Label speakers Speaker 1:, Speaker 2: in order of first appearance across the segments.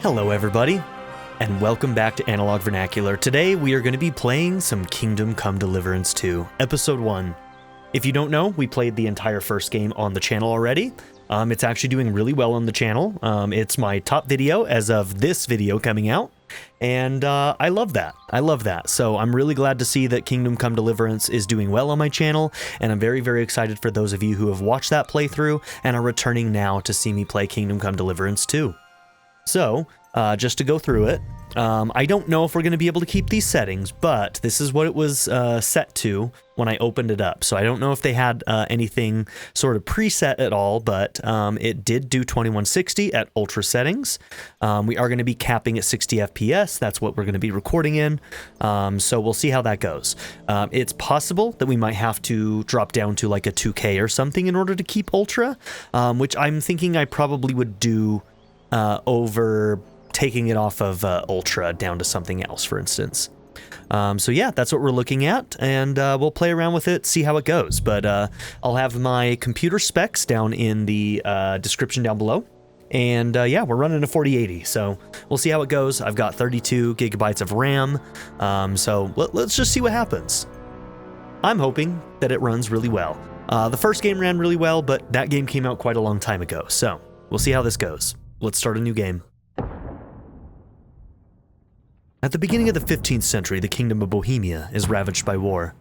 Speaker 1: Hello everybody, and welcome back to Analog Vernacular. Today we are going to be playing some Kingdom Come Deliverance 2, Episode 1. If you don't know, we played the entire first game on the channel already. It's actually doing really well on the channel. It's my top video as of this video coming out, and I love that. I love that. So I'm really glad to see that Kingdom Come Deliverance is doing well on my channel, and I'm very, very excited for those of you who have watched that playthrough and are returning now to see me play Kingdom Come Deliverance 2. So, just to go through it, I don't know if we're going to be able to keep these settings, but this is what it was set to when I opened it up. So I don't know if they had anything sort of preset at all, but it did do 2160 at ultra settings. We are going to be capping at 60 FPS. That's what we're going to be recording in. So we'll see how that goes. It's possible that we might have to drop down to like a 2K or something in order to keep ultra, which I'm thinking I probably would do over taking it off of Ultra down to something else, for instance. So yeah, that's what we're looking at, and we'll play around with it, see how it goes. But I'll have my computer specs down in the description down below. And yeah, we're running a 4080, so we'll see how it goes. I've got 32 gigabytes of RAM, so let's just see what happens. I'm hoping that it runs really well. The first game ran really well, but that game came out quite a long time ago, so we'll see how this goes. Let's start a new game. At the beginning of the 15th century, the kingdom of Bohemia is ravaged by war.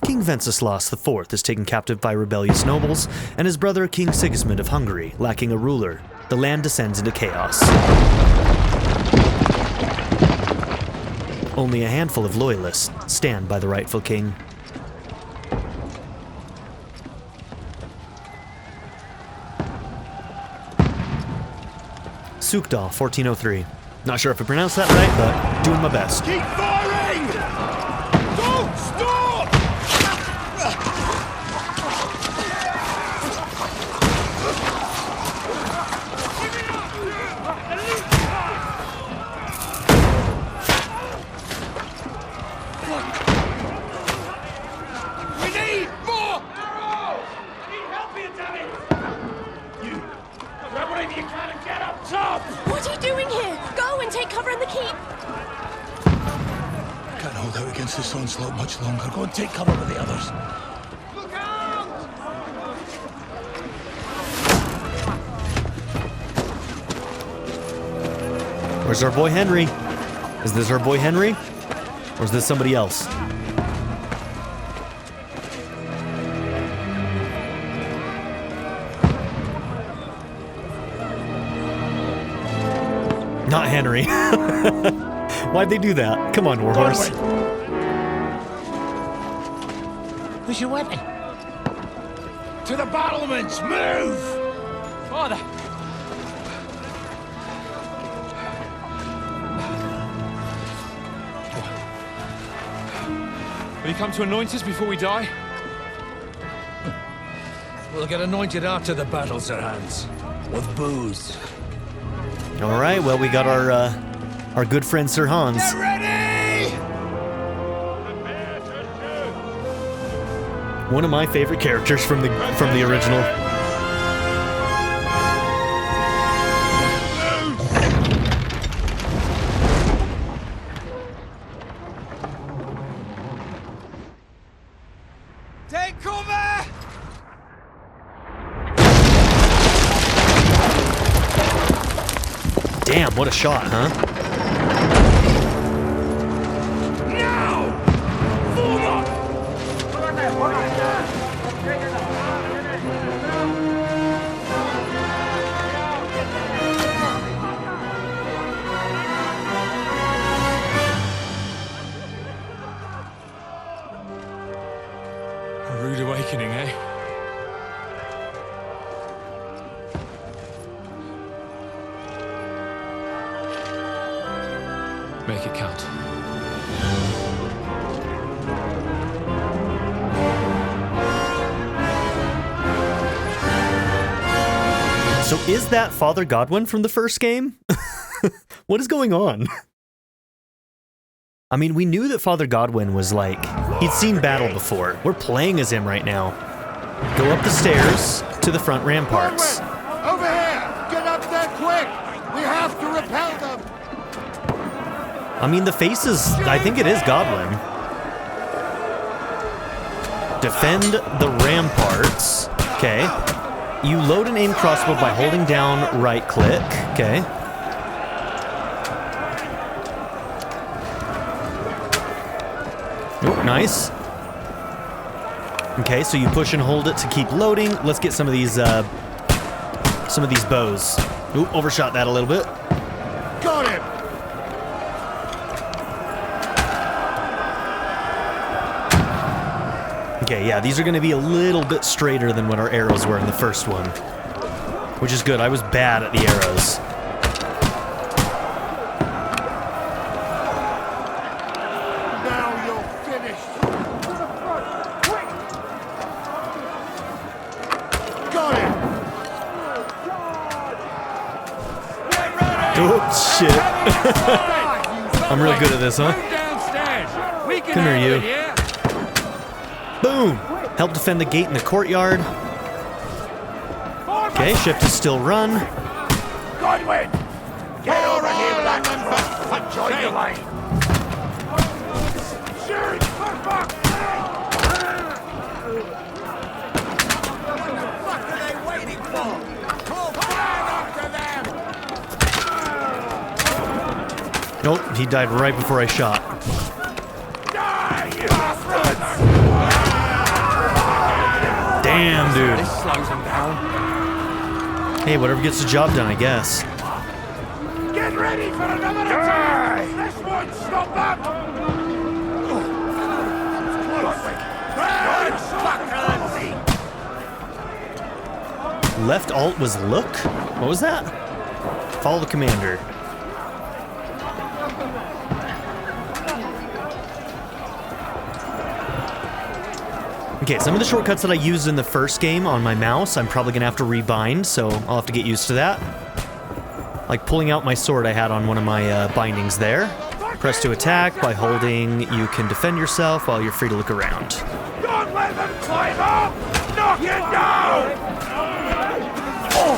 Speaker 1: King Wenceslas IV is taken captive by rebellious nobles, and his brother King Sigismund of Hungary, lacking a ruler. The land descends into chaos. Only a handful of loyalists stand by the rightful king. Sukdal, 1403. Not sure if I pronounced that right, but doing my best.
Speaker 2: Keep firing! Don't stop! We need more arrows! Need help here, damn it! You grab whatever you can and get up top!
Speaker 3: What are you doing here? Go and take cover in the keep!
Speaker 2: Can't hold out against this onslaught much longer. Go and take cover with the others. Look out!
Speaker 1: Where's our boy Henry? Is this our boy Henry? Or is this somebody else? Not Henry. Why'd they do that? Come on, Warhorse.
Speaker 2: Where's your weapon? To the battlements! Move! Father!
Speaker 4: Will you come to anoint us before we die?
Speaker 2: We'll get anointed after the battle, Sir Hans. With booze.
Speaker 1: All right, well, we got our good friend Sir Hans.
Speaker 2: Get ready!
Speaker 1: One of my favorite characters from the original.
Speaker 2: Take cover!
Speaker 1: Damn, what a shot, huh?
Speaker 2: Now! Form up!
Speaker 4: A rude awakening, eh? Make it count.
Speaker 1: So is that Father Godwin from the first game? What is going on? I mean, we knew that Father Godwin was like, he'd seen battle before. We're playing as him right now. Go up the stairs to the front ramparts.
Speaker 2: Over here!
Speaker 1: I mean, the face is, I think it is Godwin. Defend the ramparts. Okay. You load and aim crossbow by holding down right click. Okay. Oh, nice. Okay, so you push and hold it to keep loading. Let's get some of these bows. Ooh, overshot that a little bit.
Speaker 2: Got him!
Speaker 1: Okay, yeah, these are going to be a little bit straighter than what our arrows were in the first one. Which is good. I was bad at the arrows.
Speaker 2: Now you're finished! To the front! Quick! Got him!
Speaker 1: Oh, shit. I'm real good at this, huh? Come here, you. Boom! Help defend the gate in the courtyard. Okay, ship to still run.
Speaker 2: Godwin! Get over here with that and join the line! Shoot! For fuck's sake! What the fuck are they waiting for? Call fire after them!
Speaker 1: Nope, he died right before I shot.
Speaker 2: Die, you bastards!
Speaker 1: Damn, dude.
Speaker 4: This slows him down.
Speaker 1: Hey, whatever gets the job done, I guess.
Speaker 2: Get ready for another attack! This won't stop them!
Speaker 1: Left alt was look? What was that? Follow the commander. Okay, some of the shortcuts that I used in the first game on my mouse, I'm probably gonna have to rebind, so I'll have to get used to that. Like pulling out my sword I had on one of my bindings there. Press to attack. By holding, you can defend yourself while you're free to look around.
Speaker 2: Don't let them climb up! Knock it down! Oh,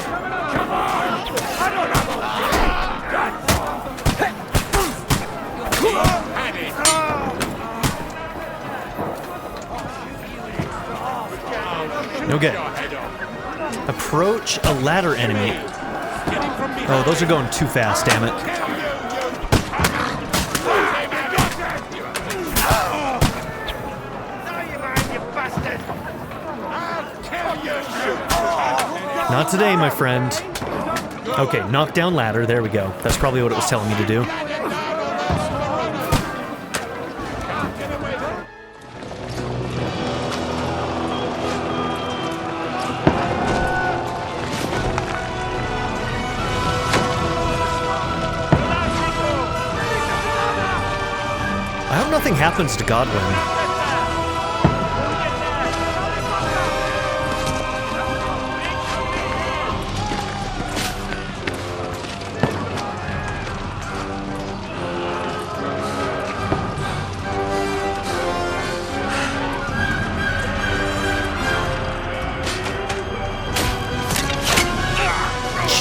Speaker 2: come on! I don't have
Speaker 1: Okay. Approach a ladder enemy. Oh, those are going too fast, damn it. Not today, my friend. Okay, knock down ladder. There we go. That's probably what it was telling me to do. I hope nothing happens to Godwin.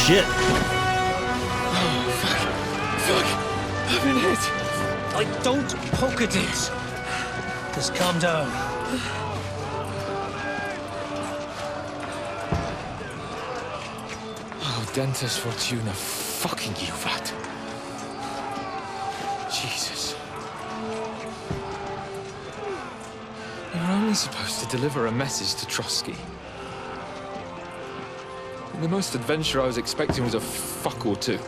Speaker 1: Shit.
Speaker 5: Fuck! I've been hit! Like, don't poke at it! Just calm down.
Speaker 4: Oh, Dentes Fortuna, fucking you, vat. Jesus. You're only supposed to deliver a message to Trosky. And the most adventure I was expecting was a fuck or two.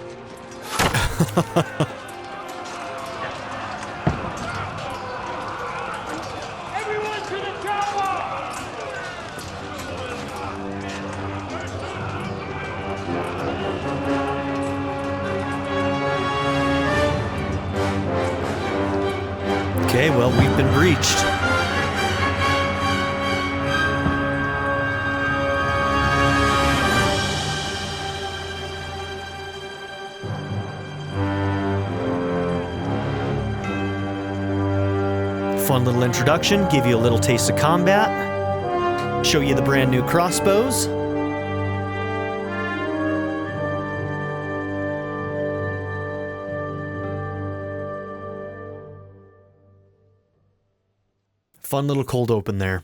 Speaker 2: Everyone to the tower!
Speaker 1: Okay, well, we've been breached. Fun little introduction, give you a little taste of combat, show you the brand new crossbows. Fun little cold open there.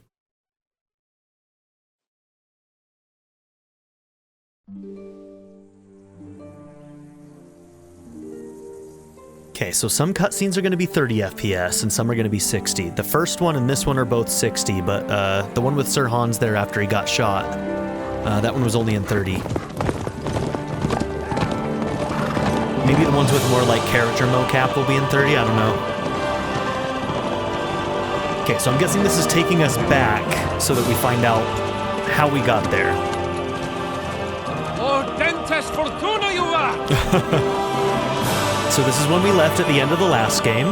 Speaker 1: Okay, so some cutscenes are going to be 30 FPS and some are going to be 60. The first one and this one are both 60, but the one with Sir Hans there after he got shot, that one was only in 30. Maybe the ones with more like character mocap will be in 30, I don't know. Okay, so I'm guessing this is taking us back so that we find out how we got there.
Speaker 2: Oh, dentes fortuna you are!
Speaker 1: So this is when we left at the end of the last game.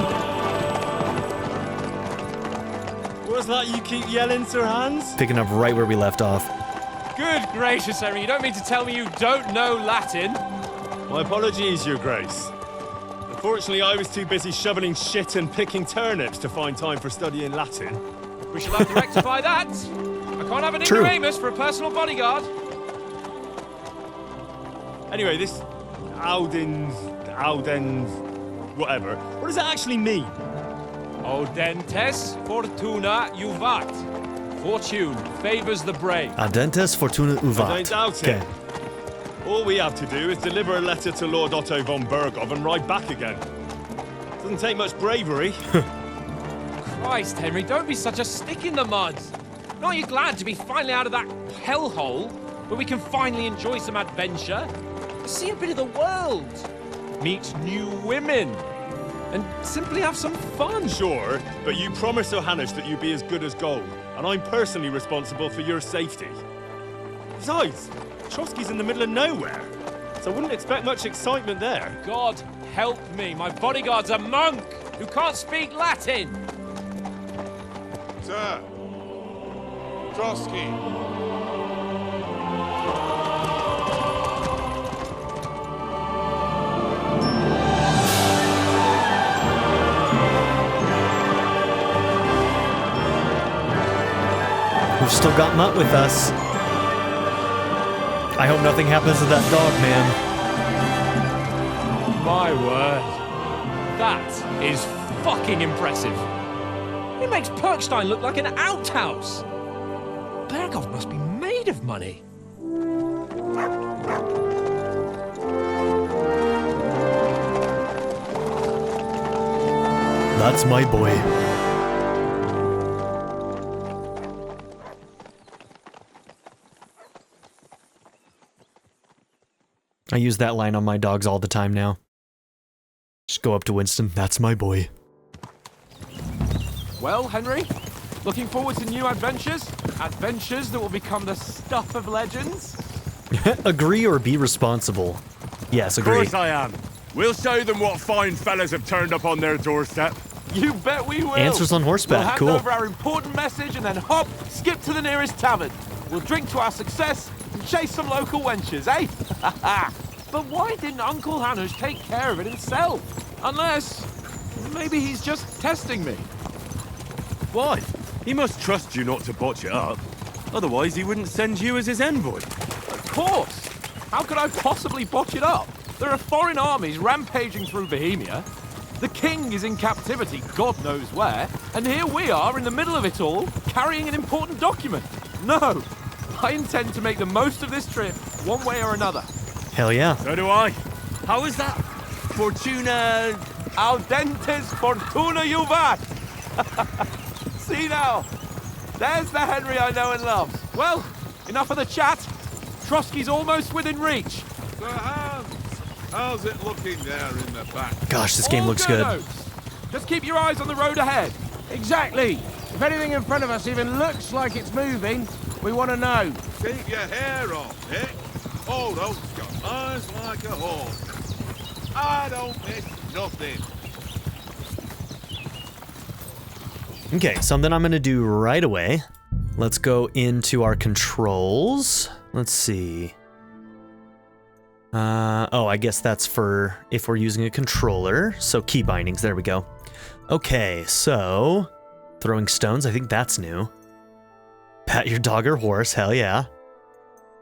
Speaker 6: What's that you keep yelling, Sir Hans?
Speaker 1: Picking up right where we left off.
Speaker 2: Good gracious, Henry, you don't mean to tell me you don't know Latin?
Speaker 6: My apologies, Your Grace. Unfortunately, I was too busy shoveling shit and picking turnips to find time for studying Latin.
Speaker 2: We shall have to rectify that. I can't have an
Speaker 1: True.
Speaker 2: ignoramus for a personal bodyguard.
Speaker 6: Anyway, this Audens, whatever. What does that actually mean?
Speaker 2: Audentes fortuna juvat. Fortune favors the brave.
Speaker 1: Audentes fortuna
Speaker 6: I don't
Speaker 1: uvat.
Speaker 6: doubt it. All we have to do is deliver a letter to Lord Otto von Bergow and ride back again. Doesn't take much bravery.
Speaker 2: Christ, Henry, don't be such a stick in the mud. Aren't you glad to be finally out of that hellhole where we can finally enjoy some adventure? See a bit of the world. Meet new women. And simply have some fun.
Speaker 6: Sure, but you promised Johannes that you'd be as good as gold, and I'm personally responsible for your safety. Besides, Trosky's in the middle of nowhere, so I wouldn't expect much excitement there.
Speaker 2: God help me, my bodyguard's a monk who can't speak Latin.
Speaker 7: Sir! Trosky!
Speaker 1: We've still got Mutt with us. I hope nothing happens to that dog, man.
Speaker 2: My word. That is fucking impressive. It makes Perkstein look like an outhouse. Bergow must be made of money.
Speaker 1: That's my boy. I use that line on my dogs all the time now. Just go up to Winston, that's my boy.
Speaker 2: Well, Henry, looking forward to new adventures? Adventures that will become the stuff of legends?
Speaker 1: Agree or be responsible. Yes,
Speaker 7: Of
Speaker 1: agree.
Speaker 7: course I am. We'll show them what fine fellas have turned up on their doorstep.
Speaker 2: You bet we will.
Speaker 1: Answers on horseback,
Speaker 2: We'll hand
Speaker 1: cool.
Speaker 2: over our important message and then hop, skip to the nearest tavern. We'll drink to our success and chase some local wenches, eh? But why didn't Uncle Hannes take care of it himself? Unless, maybe he's just testing me.
Speaker 7: Why? He must trust you not to botch it up. Otherwise, he wouldn't send you as his envoy.
Speaker 2: Of course. How could I possibly botch it up? There are foreign armies rampaging through Bohemia. The king is in captivity, God knows where. And here we are in the middle of it all, carrying an important document. No, I intend to make the most of this trip, one way or another.
Speaker 1: Hell yeah.
Speaker 7: So do I. How is that? Fortuna...
Speaker 2: Audentes fortuna juvat. See now, there's the Henry I know and love. Well, enough of the chat. Trosky's almost within reach.
Speaker 7: Sir Hans, how's it looking there in the back?
Speaker 1: Gosh, this game
Speaker 2: All
Speaker 1: looks
Speaker 2: good
Speaker 1: good.
Speaker 2: notes. Just keep your eyes on the road ahead.
Speaker 8: Exactly. If anything in front of us even looks like it's moving, we want to know.
Speaker 7: Keep your hair on, Nick. Old Oak's got eyes like a horse. I don't miss nothing.
Speaker 1: Okay, something I'm gonna do right away. Let's go into our controls. Let's see. Oh, I guess that's for if we're using a controller. So key bindings, there we go. Okay, so throwing stones, I think that's new. Pat your dog or horse, hell yeah.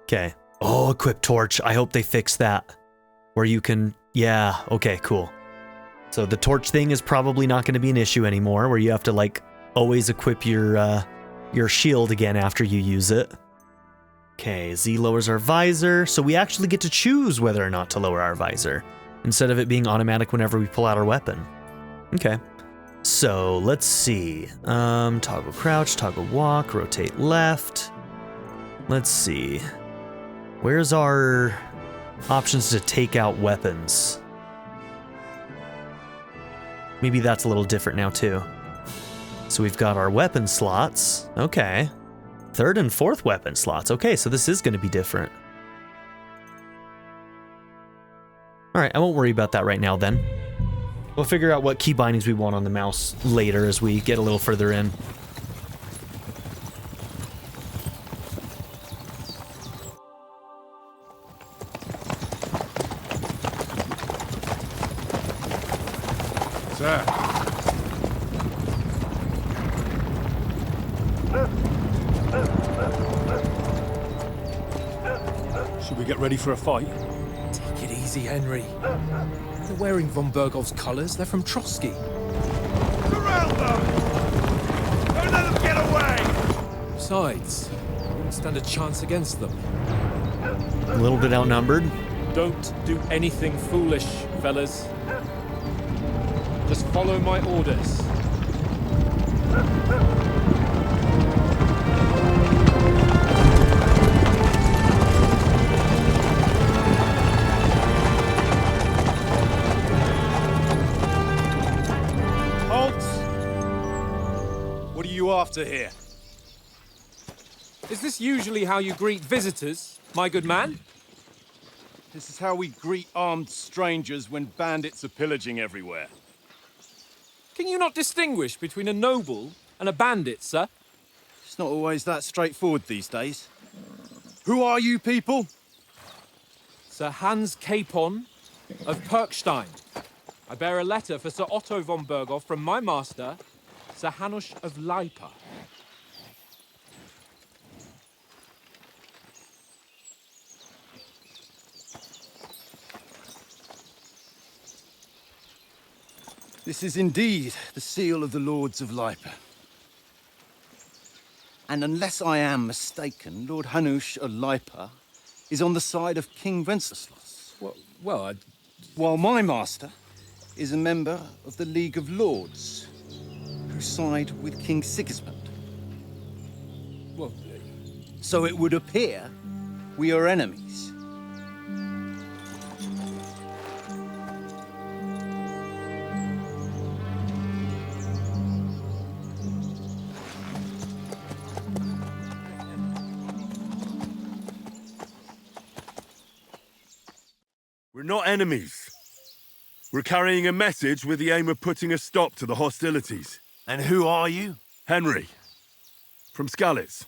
Speaker 1: Okay. Oh, equip torch. I hope they fix that. Where you can, yeah, okay, cool. So the torch thing is probably not going to be an issue anymore, where you have to like always equip your shield again after you use it. Okay, Z lowers our visor, so we actually get to choose whether or not to lower our visor, instead of it being automatic whenever we pull out our weapon. Okay, so let's see. Toggle crouch, toggle walk, rotate left. Let's see. Where's our options to take out weapons? Maybe that's a little different now too. So we've got our weapon slots. Okay. 3rd and 4th weapon slots. Okay, so this is going to be different. Alright, I won't worry about that right now then. We'll figure out what key bindings we want on the mouse later as we get a little further in.
Speaker 6: Sir. Should we get ready for a fight?
Speaker 4: Take it easy, Henry. They're wearing von Bergow's colours. They're from Trosky.
Speaker 7: Surround them! Don't let them get away!
Speaker 4: Besides, we wouldn't stand a chance against them.
Speaker 1: A little bit outnumbered.
Speaker 9: Don't do anything foolish, fellas. Just follow my orders.
Speaker 6: What are you after here?
Speaker 9: Is this usually how you greet visitors, my good man?
Speaker 6: This is how we greet armed strangers when bandits are pillaging everywhere.
Speaker 9: Can you not distinguish between a noble and a bandit, sir?
Speaker 6: It's not always that straightforward these days. Who are you people?
Speaker 9: Sir Hans Capon of Perkstein. I bear a letter for Sir Otto von Bergow from my master, Sir Hanush of Lipa.
Speaker 10: This is indeed the seal of the Lords of Lipa. And unless I am mistaken, Lord Hanush of Lipa is on the side of King Wenceslas. While my master is a member of the League of Lords, who side with King Sigismund. So it would appear we are enemies.
Speaker 7: We're not enemies. We're carrying a message with the aim of putting a stop to the hostilities.
Speaker 10: And who are you?
Speaker 7: Henry, from Skalitz.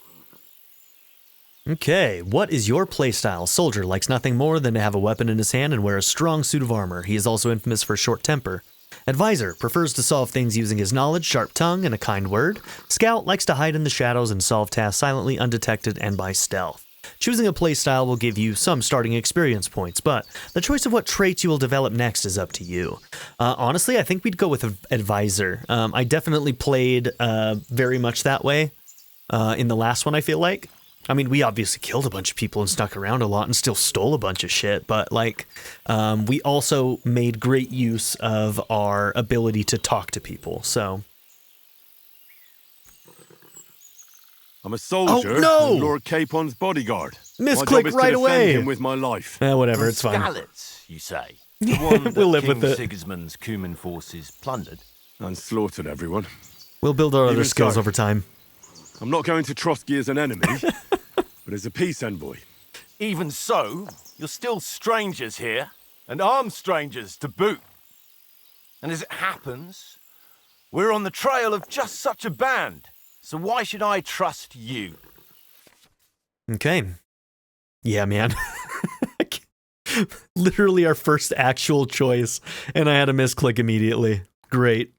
Speaker 1: Okay, what is your playstyle? Soldier likes nothing more than to have a weapon in his hand and wear a strong suit of armor. He is also infamous for a short temper. Advisor prefers to solve things using his knowledge, sharp tongue, and a kind word. Scout likes to hide in the shadows and solve tasks silently, undetected, and by stealth. Choosing a playstyle will give you some starting experience points, but the choice of what traits you will develop next is up to you. Honestly, I think we'd go with Advisor. I definitely played very much that way in the last one, I feel like. I mean, we obviously killed a bunch of people and stuck around a lot and still stole a bunch of shit, but like, we also made great use of our ability to talk to people, so...
Speaker 7: I'm a soldier, and Lord Capon's bodyguard.
Speaker 1: Misclick right away.
Speaker 7: Him with my life.
Speaker 1: Whatever, it's fine.
Speaker 11: Skalitz, you say? The one that
Speaker 1: We'll live
Speaker 11: King
Speaker 1: with it.
Speaker 11: Sigismund's Cuman forces plundered?
Speaker 7: And slaughtered everyone.
Speaker 1: We'll build our other
Speaker 7: Even
Speaker 1: skills
Speaker 7: so.
Speaker 1: over time.
Speaker 7: I'm not going to Trosky as an enemy, but as a peace envoy.
Speaker 11: Even so, you're still strangers here, and armed strangers to boot. And as it happens, we're on the trail of just such a band. So why should I trust you?
Speaker 1: Okay. Yeah, man. Literally our first actual choice, and I had a misclick immediately. Great.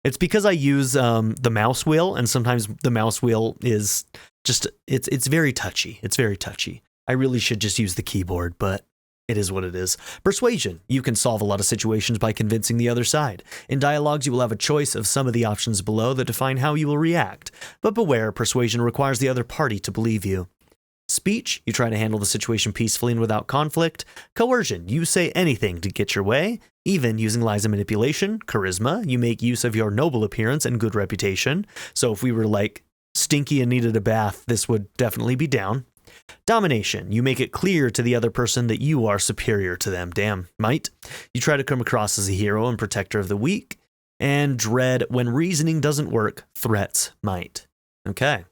Speaker 1: It's because I use the mouse wheel, and sometimes the mouse wheel is just, it's very touchy. It's very touchy. I really should just use the keyboard, but It is what it is. Persuasion. You can solve a lot of situations by convincing the other side. In dialogues, you will have a choice of some of the options below that define how you will react. But beware, persuasion requires the other party to believe you. Speech. You try to handle the situation peacefully and without conflict. Coercion. You say anything to get your way, even using lies and manipulation. Charisma. You make use of your noble appearance and good reputation. So if we were like stinky and needed a bath, this would definitely be down. Domination. You make it clear to the other person that you are superior to them. Damn, might. You try to come across as a hero and protector of the weak. And dread. When reasoning doesn't work, threats might. Okay.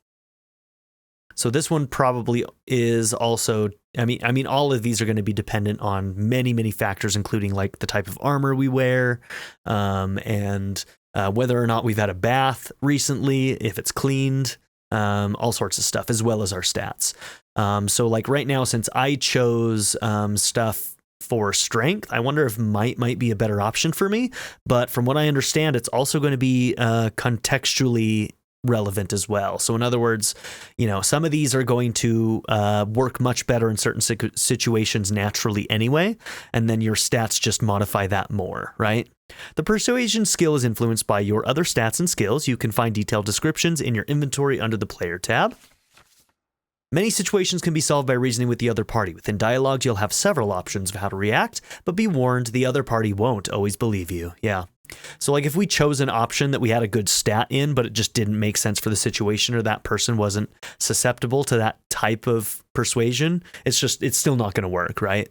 Speaker 1: So this one probably is also, I mean, all of these are going to be dependent on many, many factors, including like the type of armor we wear, and whether or not we've had a bath recently, if it's cleaned, all sorts of stuff, as well as our stats. So like right now, since I chose stuff for strength, I wonder if might be a better option for me. But from what I understand, it's also going to be contextually relevant as well. So in other words, you know, some of these are going to work much better in certain situations naturally anyway, and then your stats just modify that more, right? The persuasion skill is influenced by your other stats and skills. You can find detailed descriptions in your inventory under the player tab. Many situations can be solved by reasoning with the other party. Within dialogues, you'll have several options of how to react, but be warned, the other party won't always believe you. Yeah. So like if we chose an option that we had a good stat in, but it just didn't make sense for the situation, or that person wasn't susceptible to that type of persuasion, it's still not going to work, right?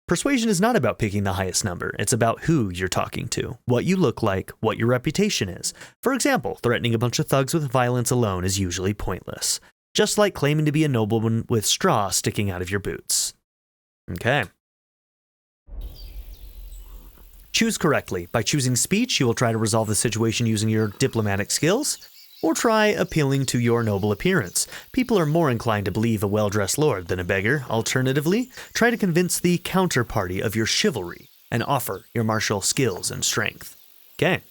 Speaker 1: Persuasion is not about picking the highest number. It's about who you're talking to, what you look like, what your reputation is. For example, threatening a bunch of thugs with violence alone is usually pointless. Just like claiming to be a nobleman with straw sticking out of your boots. Okay. Choose correctly. By choosing speech, you will try to resolve the situation using your diplomatic skills, or try appealing to your noble appearance. People are more inclined to believe a well-dressed lord than a beggar. Alternatively, try to convince the counterparty of your chivalry and offer your martial skills and strength. Okay.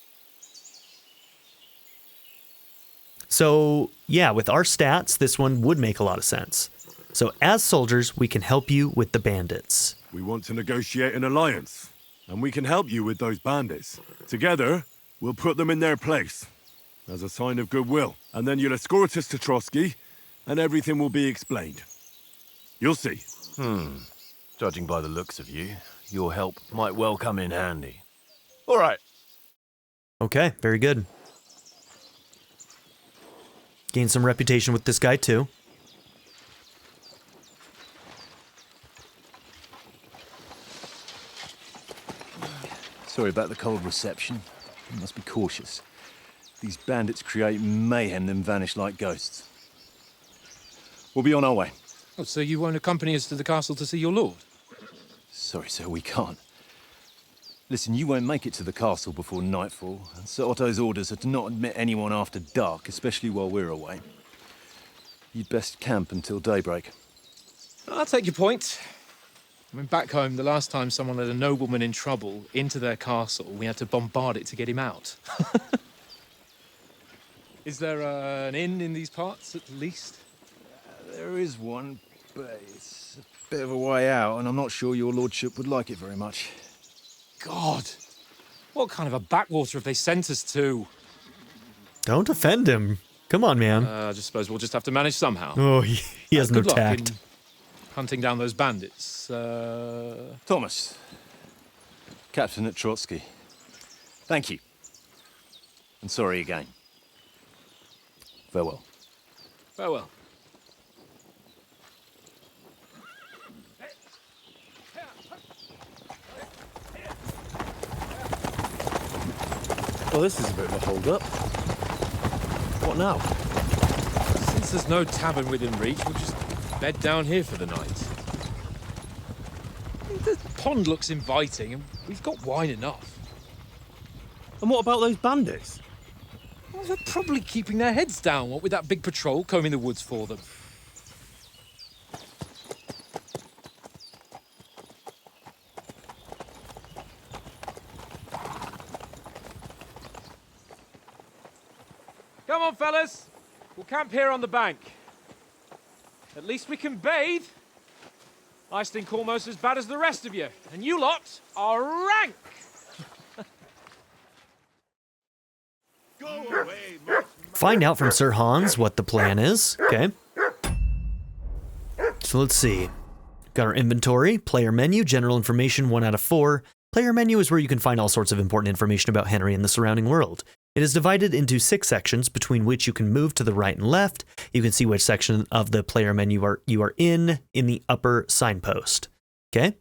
Speaker 1: So, yeah, with our stats, this one would make a lot of sense. So, as soldiers, we can help you with the bandits.
Speaker 12: We want to negotiate an alliance, and we can help you with those bandits. Together, we'll put them in their place, as a sign of goodwill. And then you'll escort us to Trosky, and everything will be explained. You'll see.
Speaker 11: Judging by the looks of you, your help might well come in handy. All right.
Speaker 1: Okay, very good. Gain some reputation with this guy, too.
Speaker 10: Sorry about the cold reception. You must be cautious. These bandits create mayhem, then vanish like ghosts. We'll be on our way.
Speaker 9: Oh, so you won't accompany us to the castle to see your lord?
Speaker 10: Sorry, sir, we can't. Listen, you won't make it to the castle before nightfall, and Sir Otto's orders are to not admit anyone after dark, especially while we're away. You'd best camp until daybreak.
Speaker 9: I'll take your point. I mean, back home, the last time someone led a nobleman in trouble into their castle, we had to bombard it to get him out. Is there an inn in these parts, at least?
Speaker 10: There is one, but it's a bit of a way out, and I'm not sure your lordship would like it very much.
Speaker 9: God! What kind of a backwater have they sent us to?
Speaker 1: Don't offend him. Come on, man.
Speaker 9: I just suppose we'll just have to manage somehow.
Speaker 1: Oh, he has no
Speaker 9: good luck
Speaker 1: tact.
Speaker 9: in hunting down those bandits.
Speaker 10: Thomas, captain at Trosky. Thank you. And sorry again. Farewell.
Speaker 9: Farewell.
Speaker 6: Well, this is a bit of a hold-up. What now?
Speaker 9: Since there's no tavern within reach, we'll just bed down here for the night. The pond looks inviting, and we've got wine enough.
Speaker 6: And what about those bandits?
Speaker 9: Well, they're probably keeping their heads down, what with that big patrol combing the woods for them. Come on, fellas. We'll camp here on the bank. At least we can bathe. I stink almost as bad as the rest of you, and you lot are rank!
Speaker 7: Go away, much
Speaker 1: Find out from Sir Hans what the plan is. Okay. So let's see. Got our inventory, player menu, general information, 1 out of 4. Player menu is where you can find all sorts of important information about Henry and the surrounding world. It is divided into 6 sections, between which you can move to the right and left. You can see which section of the player menu you are in the upper signpost. Okay?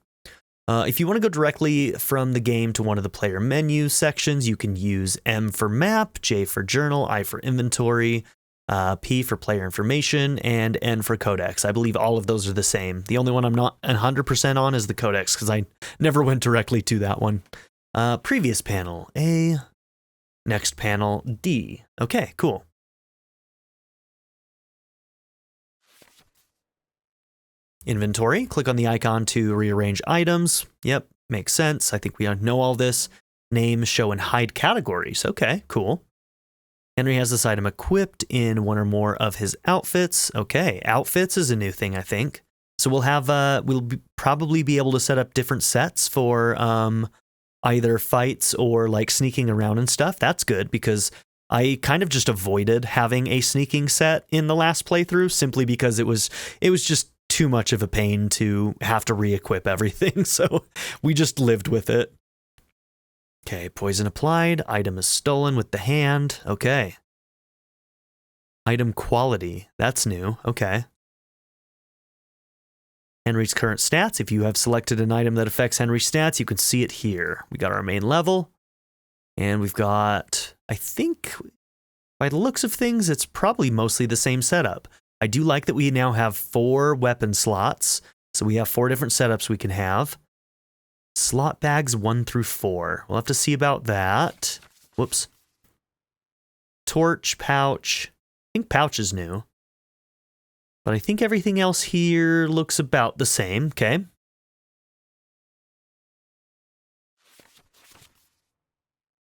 Speaker 1: If you want to go directly from the game to one of the player menu sections, you can use M for map, J for journal, I for inventory, P for player information, and N for codex. I believe all of those are the same. The only one I'm not 100% on is the codex, because I never went directly to that one. Previous panel, A. Next panel, D. Okay, cool. Inventory, click on the icon to rearrange items. Yep, makes sense. I think we know all this. Name, show, and hide categories. Okay, cool. Henry has this item equipped in one or more of his outfits. Okay, outfits is a new thing, I think. So we'll have, probably be able to set up different sets for either fights or like sneaking around and stuff. That's good, because I kind of just avoided having a sneaking set in the last playthrough simply because it was just too much of a pain to have to re-equip everything. So we just lived with it. Okay, poison applied. Item is stolen with the hand. Okay. Item quality. That's new. Okay. Henry's current stats. If you have selected an item that affects Henry's stats, you can see it here. We got our main level. And we've got, I think, by the looks of things, it's probably mostly the same setup. I do like that we now have 4 weapon slots. So we have 4 different setups we can have. Slot bags 1 through 4. We'll have to see about that. Whoops. Torch, pouch. I think pouch is new. But I think everything else here looks about the same. Okay.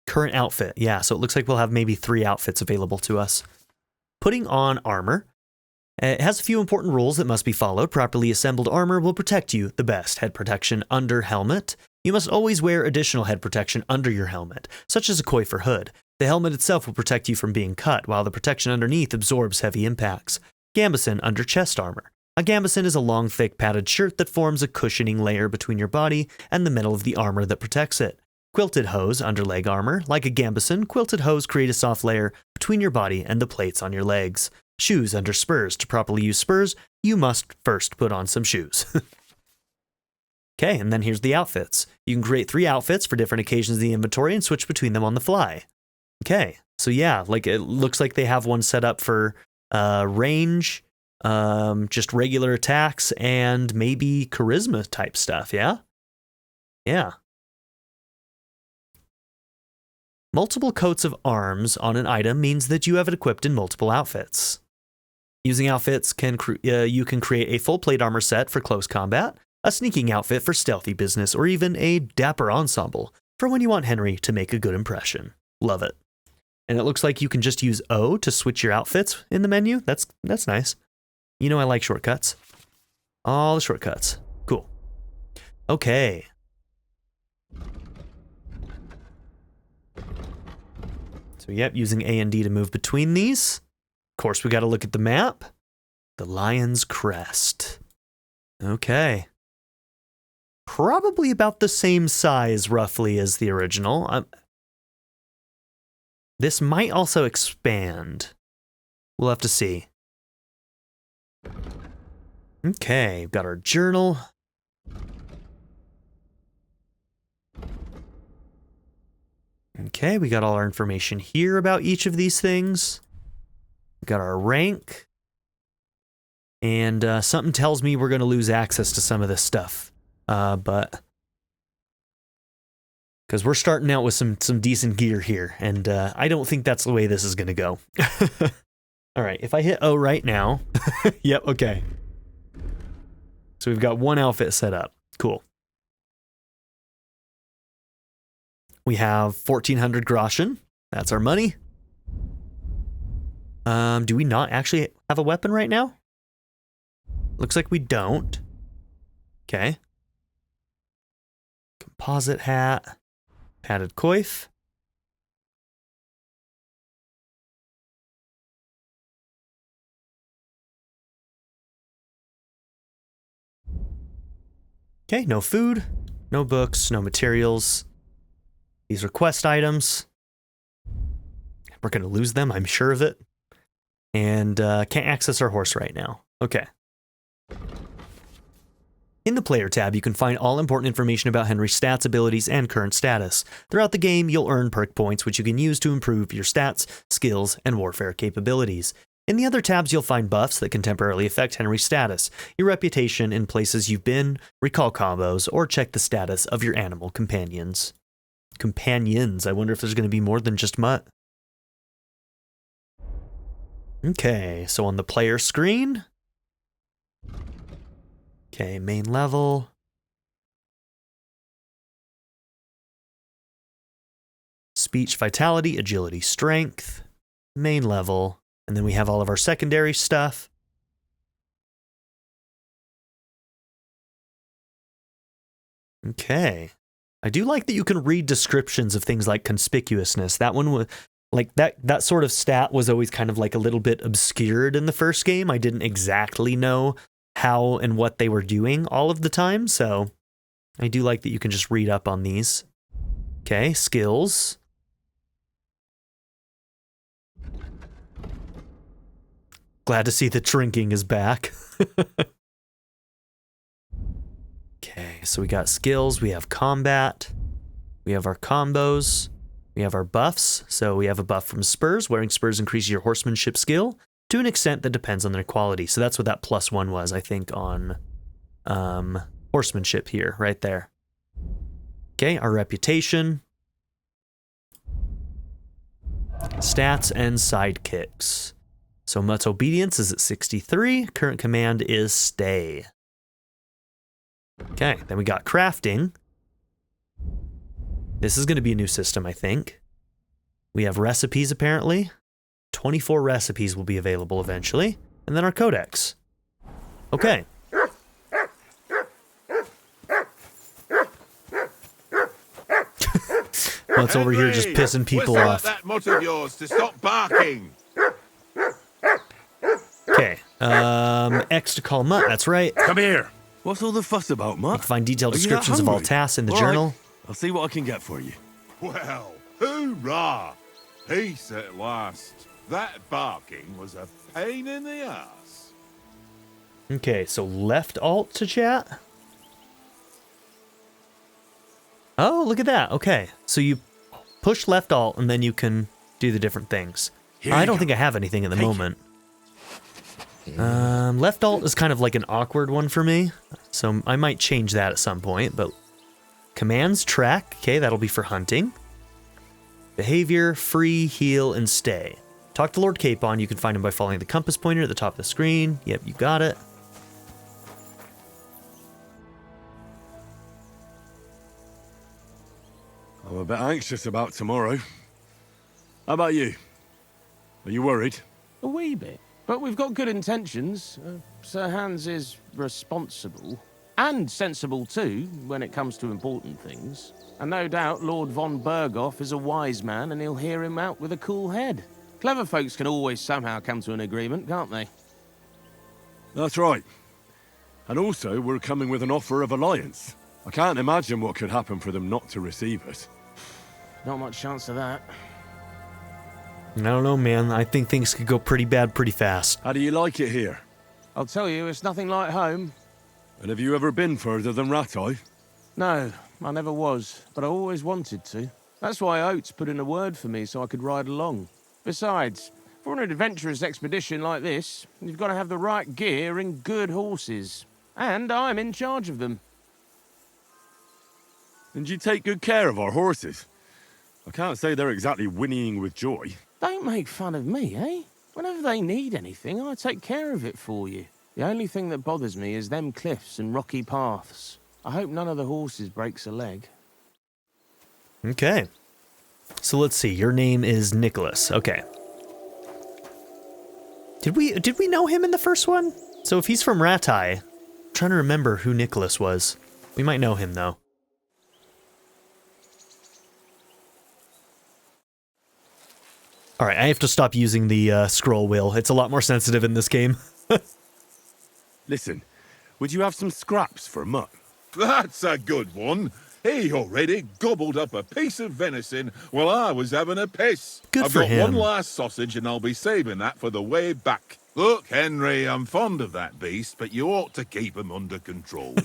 Speaker 1: Current outfit. Yeah, so it looks like we'll have maybe 3 outfits available to us. Putting on armor. It has a few important rules that must be followed. Properly assembled armor will protect you the best. Head protection under helmet. You must always wear additional head protection under your helmet, such as a coif or hood. The helmet itself will protect you from being cut, while the protection underneath absorbs heavy impacts. Gambeson under chest armor. A gambeson is a long, thick, padded shirt that forms a cushioning layer between your body and the metal of the armor that protects it. Quilted hose under leg armor. Like a gambeson, quilted hose create a soft layer between your body and the plates on your legs. Shoes under spurs. To properly use spurs, you must first put on some shoes. Okay, and then here's the outfits. You can create 3 outfits for different occasions in the inventory and switch between them on the fly. Okay, so yeah, like it looks like they have one set up for range, just regular attacks, and maybe charisma type stuff, yeah? Yeah. Multiple coats of arms on an item means that you have it equipped in multiple outfits. Using outfits, you can create a full plate armor set for close combat, a sneaking outfit for stealthy business, or even a dapper ensemble for when you want Henry to make a good impression. Love it. And it looks like you can just use O to switch your outfits in the menu. That's nice. You know I like shortcuts. All the shortcuts. Cool. Okay. So yep, using A and D to move between these. Of course, we got to look at the map. The Lion's Crest. Okay. Probably about the same size, roughly, as the original. This might also expand. We'll have to see. Okay, we've got our journal. Okay, we got all our information here about each of these things. We got our rank. And something tells me we're going to lose access to some of this stuff. But because we're starting out with some decent gear here, and I don't think that's the way this is going to go. All right, if I hit O right now, yep, okay. So we've got 1 outfit set up. Cool. We have 1,400 groschen. That's our money. Do we not actually have a weapon right now? Looks like we don't. Okay. Composite hat. Padded coif. Okay, no food, no books, no materials. These are quest items. We're going to lose them, I'm sure of it. And can't access our horse right now. Okay. In the Player tab, you can find all important information about Henry's stats, abilities, and current status. Throughout the game, you'll earn perk points, which you can use to improve your stats, skills, and warfare capabilities. In the other tabs, you'll find buffs that can temporarily affect Henry's status, your reputation in places you've been, recall combos, or check the status of your animal companions. Companions, I wonder if there's going to be more than just Mutt. Okay, so on the player screen. Okay, main level. Speech, vitality, agility, strength. Main level. And then we have all of our secondary stuff. Okay. I do like that you can read descriptions of things like conspicuousness. That one was like that sort of stat was always kind of like a little bit obscured in the first game. I didn't exactly know how and what they were doing all of the time, so I do like that you can just read up on these. Okay, skills. Glad to see that drinking is back. Okay, so we got skills, we have combat, we have our combos, we have our buffs. So we have a buff from spurs. Wearing spurs increases your horsemanship skill to an extent that depends on their quality. So that's what that +1 was, I think, on horsemanship here, right there. Okay, our reputation. Stats and sidekicks. So Mutt's obedience is at 63. Current command is stay. Okay, then we got crafting. This is going to be a new system, I think. We have recipes, apparently. 24 recipes will be available eventually. And then our codex. Okay. Mutt's over here just pissing people off.
Speaker 7: That mutt of yours to stop barking.
Speaker 1: Okay, X to call Mutt, that's right.
Speaker 12: Come here. What's all the fuss about, Mutt?
Speaker 1: You can find detailed descriptions of all tasks in the journal.
Speaker 12: Right. I'll see what I can get for you.
Speaker 7: Well, hoorah! Peace at last. That barking was a pain in the ass.
Speaker 1: Okay, so left alt to chat. Oh, look at that. Okay, so you push left alt and then you can do the different things. I don't think I have anything at the moment. Left alt is kind of like an awkward one for me, so I might change that at some point, but commands, track, okay, that'll be for hunting. Behavior, free, heal, and stay. Talk to Lord Capon, you can find him by following the compass pointer at the top of the screen. Yep, you got it.
Speaker 12: I'm a bit anxious about tomorrow. How about you? Are you worried?
Speaker 8: A wee bit. But we've got good intentions. Sir Hans is responsible. And sensible too, when it comes to important things. And no doubt Lord von Bergow is a wise man and he'll hear him out with a cool head. Clever folks can always somehow come to an agreement, can't they?
Speaker 12: That's right. And also, we're coming with an offer of alliance. I can't imagine what could happen for them not to receive it.
Speaker 8: Not much chance of that.
Speaker 1: I don't know, man. I think things could go pretty bad pretty fast.
Speaker 12: How do you like it here?
Speaker 8: I'll tell you, it's nothing like home.
Speaker 12: And have you ever been further than Rattay?
Speaker 8: No, I never was, but I always wanted to. That's why Oates put in a word for me so I could ride along. Besides, for an adventurous expedition like this, you've got to have the right gear and good horses. And I'm in charge of them.
Speaker 12: And you take good care of our horses. I can't say they're exactly whinnying with joy.
Speaker 8: Don't make fun of me, eh? Whenever they need anything, I take care of it for you. The only thing that bothers me is them cliffs and rocky paths. I hope none of the horses breaks a leg.
Speaker 1: Okay. So let's see. Your name is Nicholas. Okay. Did we know him in the first one? So if he's from Rattay, trying to remember who Nicholas was. We might know him, though. Alright, I have to stop using the scroll wheel. It's a lot more sensitive in this game.
Speaker 12: Listen, would you have some scraps for Mutt?
Speaker 7: That's a good one. He already gobbled up a piece of venison while I was having a piss.
Speaker 1: Good
Speaker 7: I've
Speaker 1: for
Speaker 7: got
Speaker 1: him.
Speaker 7: one last sausage and I'll be saving that for the way back. Look, Henry, I'm fond of that beast, but you ought to keep him under control.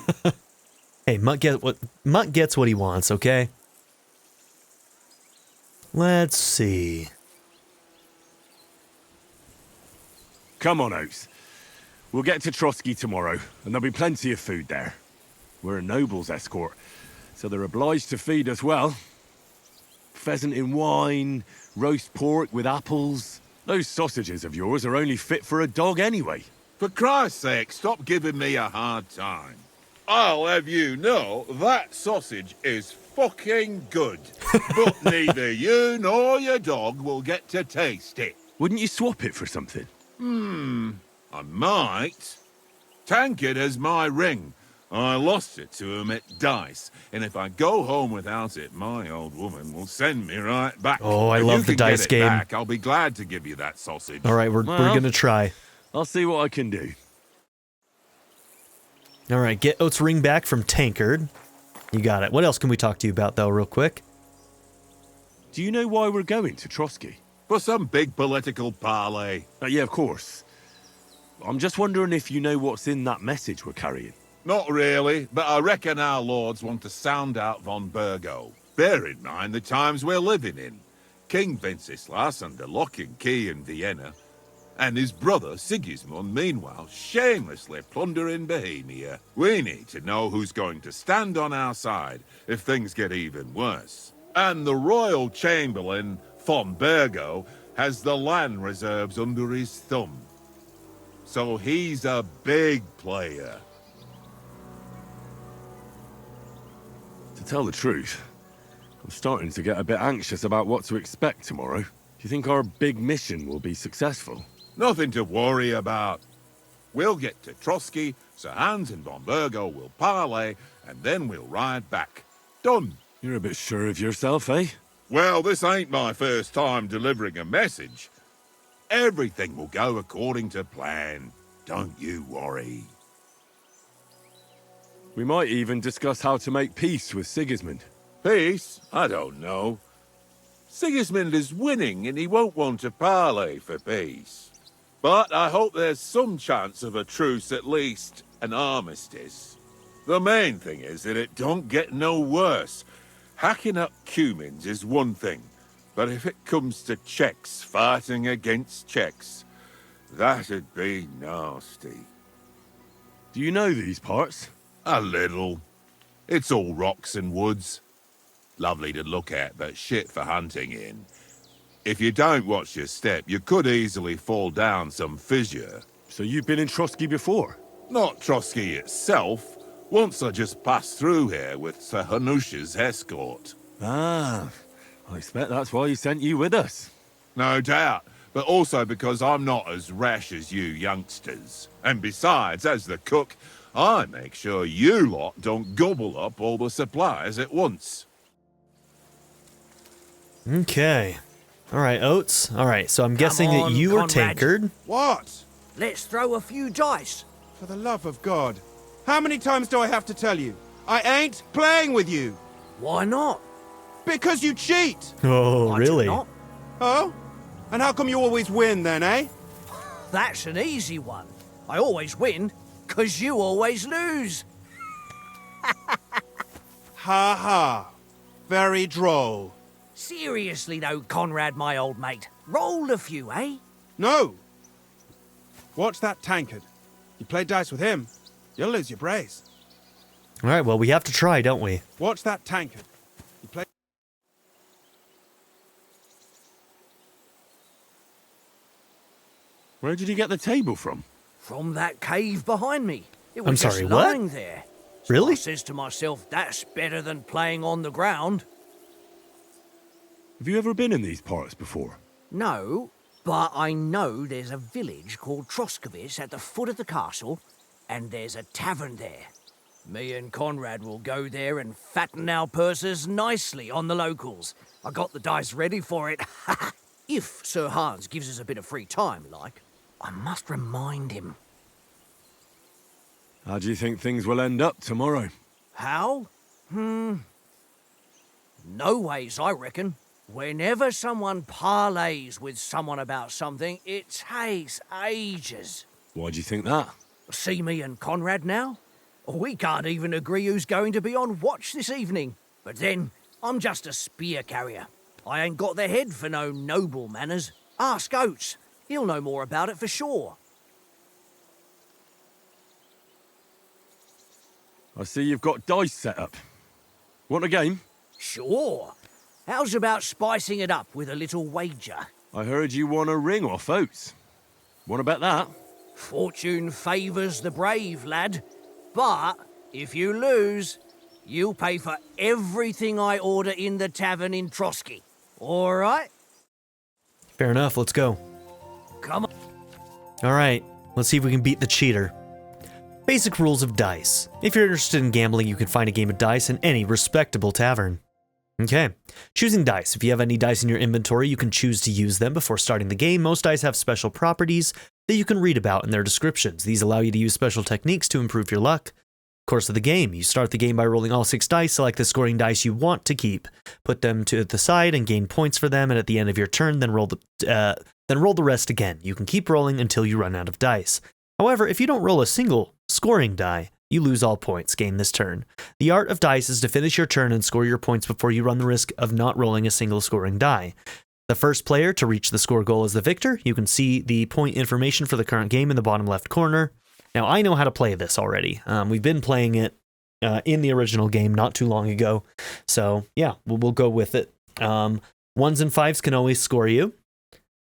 Speaker 1: Hey, Mutt gets what he wants, okay? Let's see.
Speaker 12: Come on, Oates. We'll get to Trosky tomorrow, and there'll be plenty of food there. We're a noble's escort, so they're obliged to feed us well. Pheasant in wine, roast pork with apples. Those sausages of yours are only fit for a dog anyway.
Speaker 7: For Christ's sake, stop giving me a hard time. I'll have you know that sausage is fucking good. But neither you nor your dog will get to taste it.
Speaker 12: Wouldn't you swap it for something?
Speaker 7: I might. Tankard has my ring. I lost it to him at dice, and if I go home without it, my old woman will send me right back.
Speaker 1: Oh, I
Speaker 7: If
Speaker 1: love
Speaker 7: you
Speaker 1: the
Speaker 7: can get
Speaker 1: dice
Speaker 7: it
Speaker 1: game.
Speaker 7: back, I'll be glad to give you that sausage.
Speaker 1: Alright, we're gonna try.
Speaker 12: I'll see what I can do.
Speaker 1: Alright, get Oates' ring back from Tankard. You got it. What else can we talk to you about, though, real quick?
Speaker 12: Do you know why we're going to Trosky?
Speaker 7: For some big political parley.
Speaker 12: Yeah, of course. I'm just wondering if you know what's in that message we're carrying.
Speaker 7: Not really, but I reckon our lords want to sound out von Bergow. Bear in mind the times we're living in. King Wenceslas under lock and key in Vienna, and his brother Sigismund, meanwhile, shamelessly plundering Bohemia. We need to know who's going to stand on our side if things get even worse. And the royal chamberlain, von Bergow, has the land reserves under his thumb. So he's a big player.
Speaker 12: To tell the truth, I'm starting to get a bit anxious about what to expect tomorrow. Do you think our big mission will be successful?
Speaker 7: Nothing to worry about. We'll get to Trosky, Sir Hans and von Bergow will parley, and then we'll ride back. Done.
Speaker 12: You're a bit sure of yourself, eh?
Speaker 7: Well, this ain't my first time delivering a message. Everything will go according to plan. Don't you worry.
Speaker 12: We might even discuss how to make peace with Sigismund.
Speaker 7: Peace? I don't know. Sigismund is winning and he won't want to parley for peace. But I hope there's some chance of a truce, at least an armistice. The main thing is that it don't get no worse. Hacking up Cumans is one thing, but if it comes to Czechs fighting against Czechs, that'd be nasty.
Speaker 12: Do you know these parts?
Speaker 7: A little. It's all rocks and woods. Lovely to look at, but shit for hunting in. If you don't watch your step, you could easily fall down some fissure.
Speaker 12: So you've been in Trosky before?
Speaker 7: Not Trosky itself. Once I just passed through here with Sir Hanush's escort.
Speaker 12: Ah, I expect that's why he sent you with us.
Speaker 7: No doubt, but also because I'm not as rash as you youngsters. And besides, as the cook, I make sure you lot don't gobble up all the supplies at once.
Speaker 1: Okay. Alright, Oates. Alright, so I'm guessing that you are Tankard.
Speaker 13: What?
Speaker 5: Let's throw a few dice.
Speaker 13: For the love of God. How many times do I have to tell you? I ain't playing with you.
Speaker 5: Why not?
Speaker 13: Because you cheat.
Speaker 1: Oh, really?
Speaker 5: I do not.
Speaker 13: Oh? And how come you always win then, eh?
Speaker 5: That's an easy one. I always win, 'cause you always lose.
Speaker 13: Ha ha. Very droll.
Speaker 5: Seriously though, Conrad, my old mate. Roll a few, eh?
Speaker 13: No. Watch that Tankard. You play dice with him, you'll lose your brace.
Speaker 1: Alright, well, we have to try, don't we?
Speaker 13: Watch that Tankard. You play...
Speaker 12: Where did you get the table from?
Speaker 5: From that cave behind me. It was
Speaker 1: I'm sorry,
Speaker 5: just
Speaker 1: what?
Speaker 5: lying there. So
Speaker 1: Really?
Speaker 5: I says to myself, that's better than playing on the ground.
Speaker 12: Have you ever been in these parts before?
Speaker 5: No, but I know there's a village called Troskowitz at the foot of the castle, and there's a tavern there. Me and Conrad will go there and fatten our purses nicely on the locals. I got the dice ready for it. If Sir Hans gives us a bit of free time, like. I must remind him.
Speaker 12: How do you think things will end up tomorrow?
Speaker 5: How? No ways, I reckon. Whenever someone parleys with someone about something, it takes ages.
Speaker 12: Why do you think that?
Speaker 5: See me and Conrad now? We can't even agree who's going to be on watch this evening. But then, I'm just a spear carrier. I ain't got the head for no noble manners. Ask Oates. He'll know more about it for sure.
Speaker 12: I see you've got dice set up. Want a game?
Speaker 5: Sure. How's about spicing it up with a little wager?
Speaker 12: I heard you won a ring off Oates. Want to bet that?
Speaker 5: Fortune favours the brave, lad. But if you lose, you'll pay for everything I order in the tavern in Trosky. All right?
Speaker 1: Fair enough, let's go.
Speaker 5: Come on.
Speaker 1: All right, let's see if we can beat the cheater. Basic rules of dice. If you're interested in gambling, you can find a game of dice in any respectable tavern. Okay, choosing dice. If you have any dice in your inventory, you can choose to use them before starting the game. Most dice have special properties that you can read about in their descriptions. These allow you to use special techniques to improve your luck. Course of the game. You start the game by rolling all 6 dice, select the scoring dice you want to keep, put them to the side and gain points for them, and at the end of your turn, then roll the rest again. You can keep rolling until you run out of dice. However, if you don't roll a single scoring die, you lose all points gained this turn. The art of dice is to finish your turn and score your points before you run the risk of not rolling a single scoring die. The first player to reach the score goal is the victor. You can see the point information for the current game in the bottom left corner. Now, I know how to play this already. We've been playing it in the original game not too long ago. So, yeah, we'll go with it. 1s and 5s can always score you.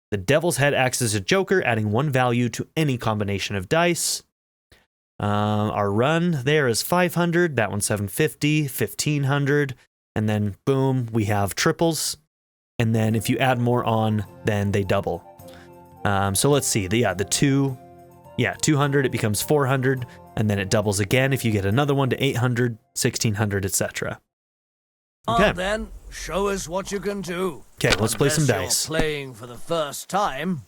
Speaker 1: The Devil's Head acts as a joker, adding 1 value to any combination of dice. Our run there is 500. That one's 750, 1500. And then, boom, we have triples. And then if you add more on, then they double. So let's see. The 200, it becomes 400, and then it doubles again if you get another one to 800, 1600, etc. Okay.
Speaker 5: Then, show us what you can do.
Speaker 1: Okay, let's play some
Speaker 5: Unless
Speaker 1: dice.
Speaker 5: You're playing for the first time.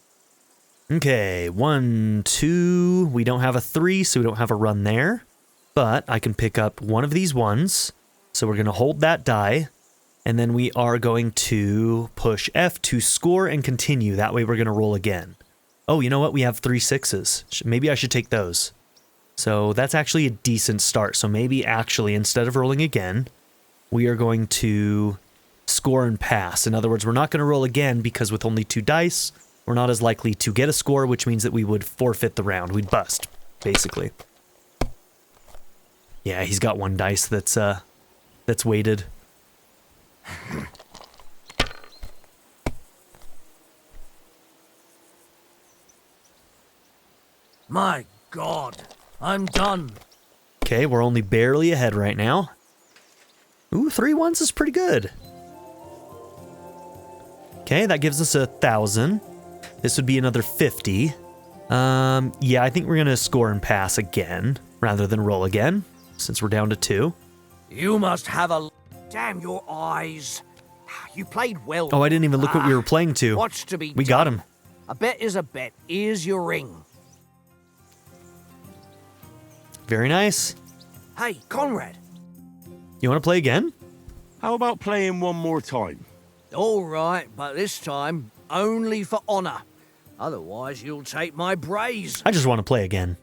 Speaker 1: Okay, 1, 2. We don't have a 3, so we don't have a run there. But I can pick up one of these ones. So we're going to hold that die. And then we are going to push F to score and continue. That way we're going to roll again. Oh, you know what? We have 3 6s. Maybe I should take those. So that's actually a decent start. So maybe actually, instead of rolling again, we are going to score and pass. In other words, we're not going to roll again because with only 2 dice, we're not as likely to get a score, which means that we would forfeit the round. We'd bust, basically. Yeah, he's got 1 dice that's weighted.
Speaker 5: My God, I'm done.
Speaker 1: Okay, we're only barely ahead right now. Ooh, 3 1s is pretty good. Okay, that gives us 1,000. This would be another 50. Yeah, I think we're gonna score and pass again rather than roll again, since we're down to 2.
Speaker 5: You must have a... Damn your eyes. You played well.
Speaker 1: Oh, I didn't even look what we were playing to.
Speaker 5: What's to be
Speaker 1: We got him.
Speaker 5: A bet is a bet. Here's your ring.
Speaker 1: Very nice.
Speaker 5: Hey, Conrad.
Speaker 1: You want to play again?
Speaker 12: How about playing one more time?
Speaker 5: All right, but this time only for honor. Otherwise, you'll take my braze.
Speaker 1: I just want to play again.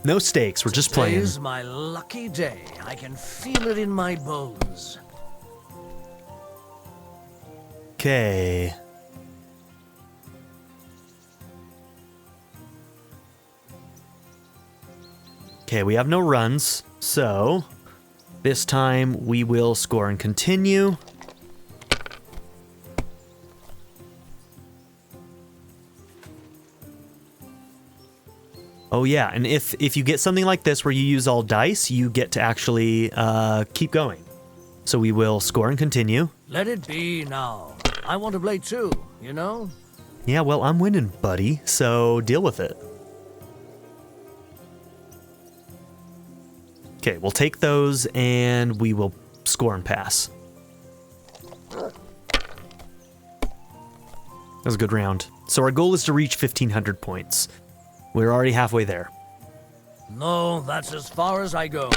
Speaker 1: No stakes, we're just playing.
Speaker 5: Today's my lucky day. I can feel it in my bones.
Speaker 1: Okay. Okay, we have no runs, so this time we will score and continue. Oh yeah, and if you get something like this where you use all dice, you get to actually keep going. So we will score and continue.
Speaker 5: Let it be now. I want to play too, you know?
Speaker 1: Yeah, well, I'm winning, buddy, so deal with it. Okay, we'll take those and we will score and pass. That was a good round. So our goal is to reach 1,500 points. We're already halfway there.
Speaker 5: No, that's as far as I go.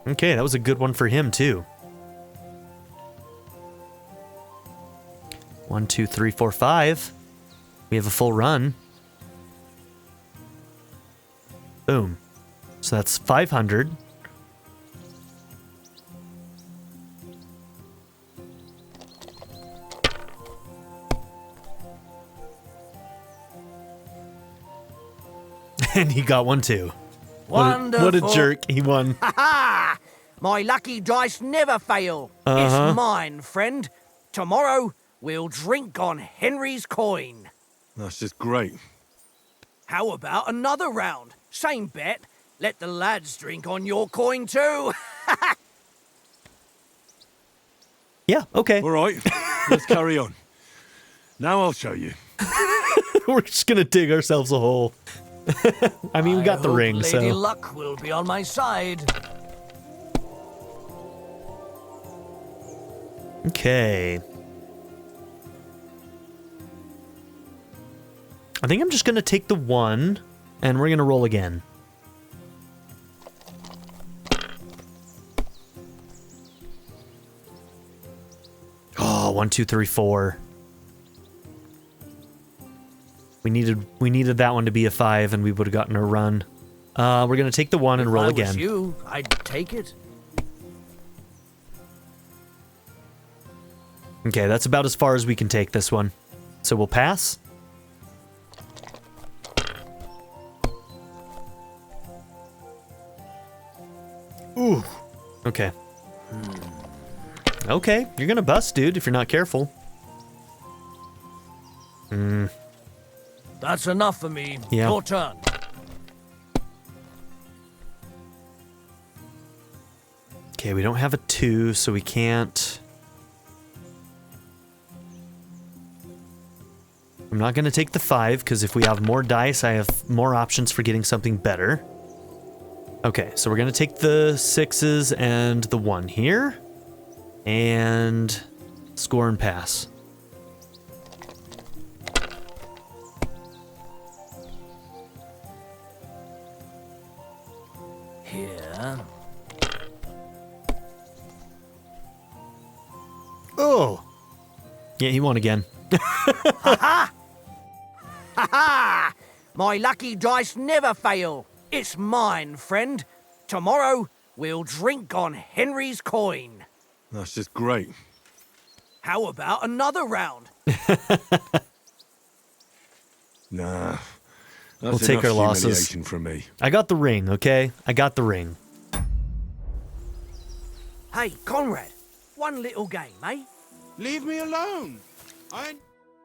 Speaker 1: Okay, that was a good one for him, too. 1, 2, 3, 4, 5. We have a full run. Boom. So that's 500. And he got one too.
Speaker 5: Wonderful.
Speaker 1: What a jerk. He won.
Speaker 5: Ha ha! My lucky dice never fail. It's mine, friend. Tomorrow, we'll drink on Henry's coin.
Speaker 12: That's just great.
Speaker 5: How about another round? Same bet. Let the lads drink on your coin too.
Speaker 1: Yeah, okay.
Speaker 12: All right, let's carry on. Now I'll show you.
Speaker 1: We're just going to dig ourselves a hole. I mean, we got the ring,
Speaker 5: Lady
Speaker 1: so...
Speaker 5: Luck will be on my side.
Speaker 1: Okay. I think I'm just going to take the 1, and we're going to roll again. Oh, 1, 2, 3, 4. We needed that one to be a 5, and we would have gotten a run. We're going to take the 1 and roll again.
Speaker 5: If I was you, I'd take it.
Speaker 1: Okay, that's about as far as we can take this one. So we'll pass. Ooh. Okay. Okay, you're gonna bust, dude, if you're not careful.
Speaker 5: That's enough for me.
Speaker 1: Yeah.
Speaker 5: Your turn.
Speaker 1: Okay, we don't have a 2, so we can't... I'm not going to take the 5, because if we have more dice, I have more options for getting something better. Okay, so we're going to take the 6s and the 1 here. And score and pass.
Speaker 5: Here.
Speaker 1: Oh! Yeah, he won again.
Speaker 5: Ha ha! My lucky dice never fail. It's mine, friend. Tomorrow, we'll drink on Henry's coin.
Speaker 12: That's just great.
Speaker 5: How about another round?
Speaker 12: Nah.
Speaker 1: We'll
Speaker 12: That's
Speaker 1: take our
Speaker 12: enough
Speaker 1: losses.
Speaker 12: humiliation from me.
Speaker 1: I got the ring, okay? I got the ring.
Speaker 5: Hey, Conrad. One little game, eh?
Speaker 13: Leave me alone.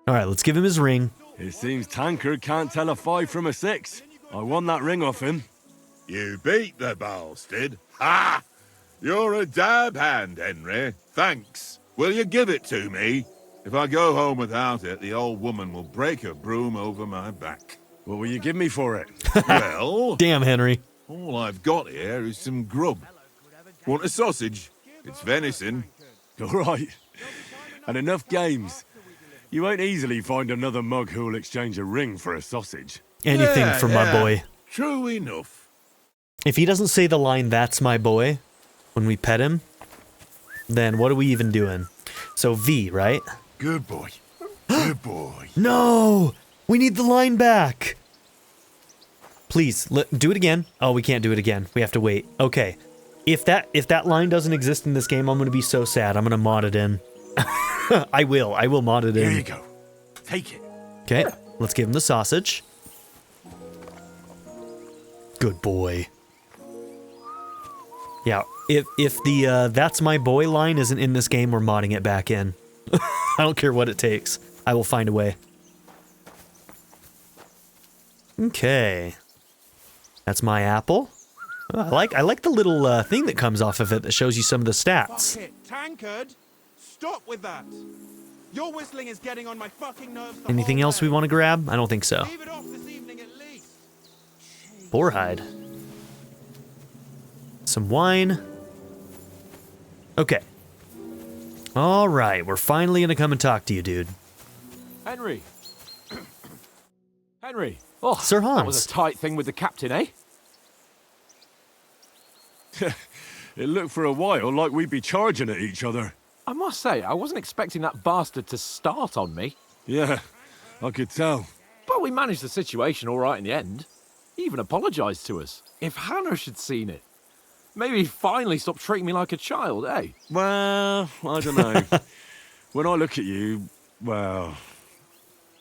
Speaker 1: Alright, let's give him his ring.
Speaker 12: It seems Tankard can't tell a 5 from a 6. I won that ring off him.
Speaker 7: You beat the bastard. Ha! You're a dab hand, Henry. Thanks. Will you give it to me? If I go home without it, the old woman will break her broom over my back.
Speaker 12: What will you give me for it?
Speaker 7: Well...
Speaker 1: Damn, Henry.
Speaker 7: All I've got here is some grub. Want a sausage? It's venison.
Speaker 12: All right. And enough games. You won't easily find another mug who'll exchange a ring for a sausage.
Speaker 1: Anything for my boy.
Speaker 7: True enough.
Speaker 1: If he doesn't say the line, "That's my boy," when we pet him, then what are we even doing? So V, right?
Speaker 7: Good boy. Good boy.
Speaker 1: No! We need the line back! Please, do it again. Oh, we can't do it again. We have to wait. Okay. If that line doesn't exist in this game, I'm gonna be so sad. I'm gonna mod it in. I will mod it in.
Speaker 11: Here you go. Take it.
Speaker 1: Okay, let's give him the sausage. Good boy. Yeah, if the "that's my boy" line isn't in this game, we're modding it back in. I don't care what it takes. I will find a way. Okay. That's my apple. Oh, I like the little thing that comes off of it that shows you some of the stats.
Speaker 13: Fuck it, Tankard. Stop with that. Your whistling is getting on my fucking nerves.
Speaker 1: Anything else we want to grab? I don't think so.
Speaker 13: Leave it off this evening at least.
Speaker 1: Boarhide. Some wine. Okay. All right, we're finally gonna come and talk to you, dude.
Speaker 2: Henry. Henry. Oh,
Speaker 1: Sir Hans.
Speaker 2: That was a tight thing with the captain, eh?
Speaker 12: It looked for a while like we'd be charging at each other.
Speaker 2: I must say, I wasn't expecting that bastard to start on me.
Speaker 12: Yeah, I could tell.
Speaker 2: But we managed the situation all right in the end. He even apologised to us. If Hanush had seen it, maybe he'd finally stop treating me like a child, eh?
Speaker 12: Well, I don't know. When I look at you, well,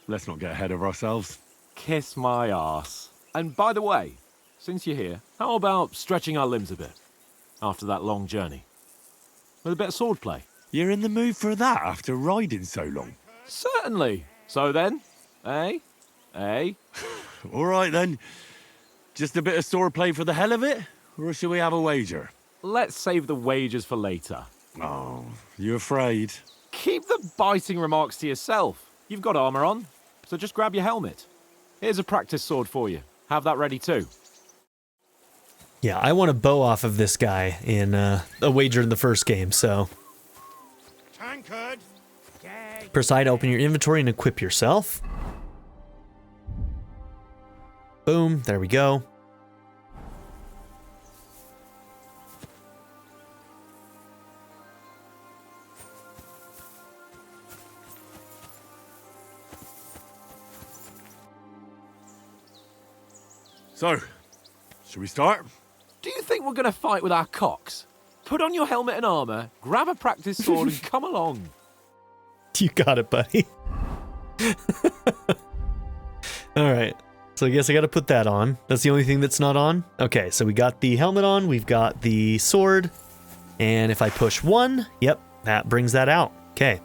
Speaker 12: let's not get ahead of ourselves.
Speaker 2: Kiss my arse. And by the way, since you're here, how about stretching our limbs a bit after that long journey? With a bit of swordplay.
Speaker 12: You're in the mood for that after riding so long?
Speaker 2: Certainly. So then, eh? Eh?
Speaker 12: All right then. Just a bit of swordplay for the hell of it? Or should we have a wager?
Speaker 2: Let's save the wagers for later.
Speaker 12: Oh, you afraid?
Speaker 2: Keep the biting remarks to yourself. You've got armour on, so just grab your helmet. Here's a practice sword for you. Have that ready too.
Speaker 1: Yeah, I want a bow off of this guy in a wager in the first game, so...
Speaker 13: Tankard!
Speaker 1: Press I to open your inventory and equip yourself. Boom, there we go.
Speaker 12: So, should we start?
Speaker 2: Do you think we're going to fight with our cocks? Put on your helmet and armour, grab a practice sword and come along.
Speaker 1: You got it, buddy. Alright, so I guess I gotta put that on. That's the only thing that's not on? Okay, so we got the helmet on, we've got the sword, and if I push 1, yep, that brings that out. Okay.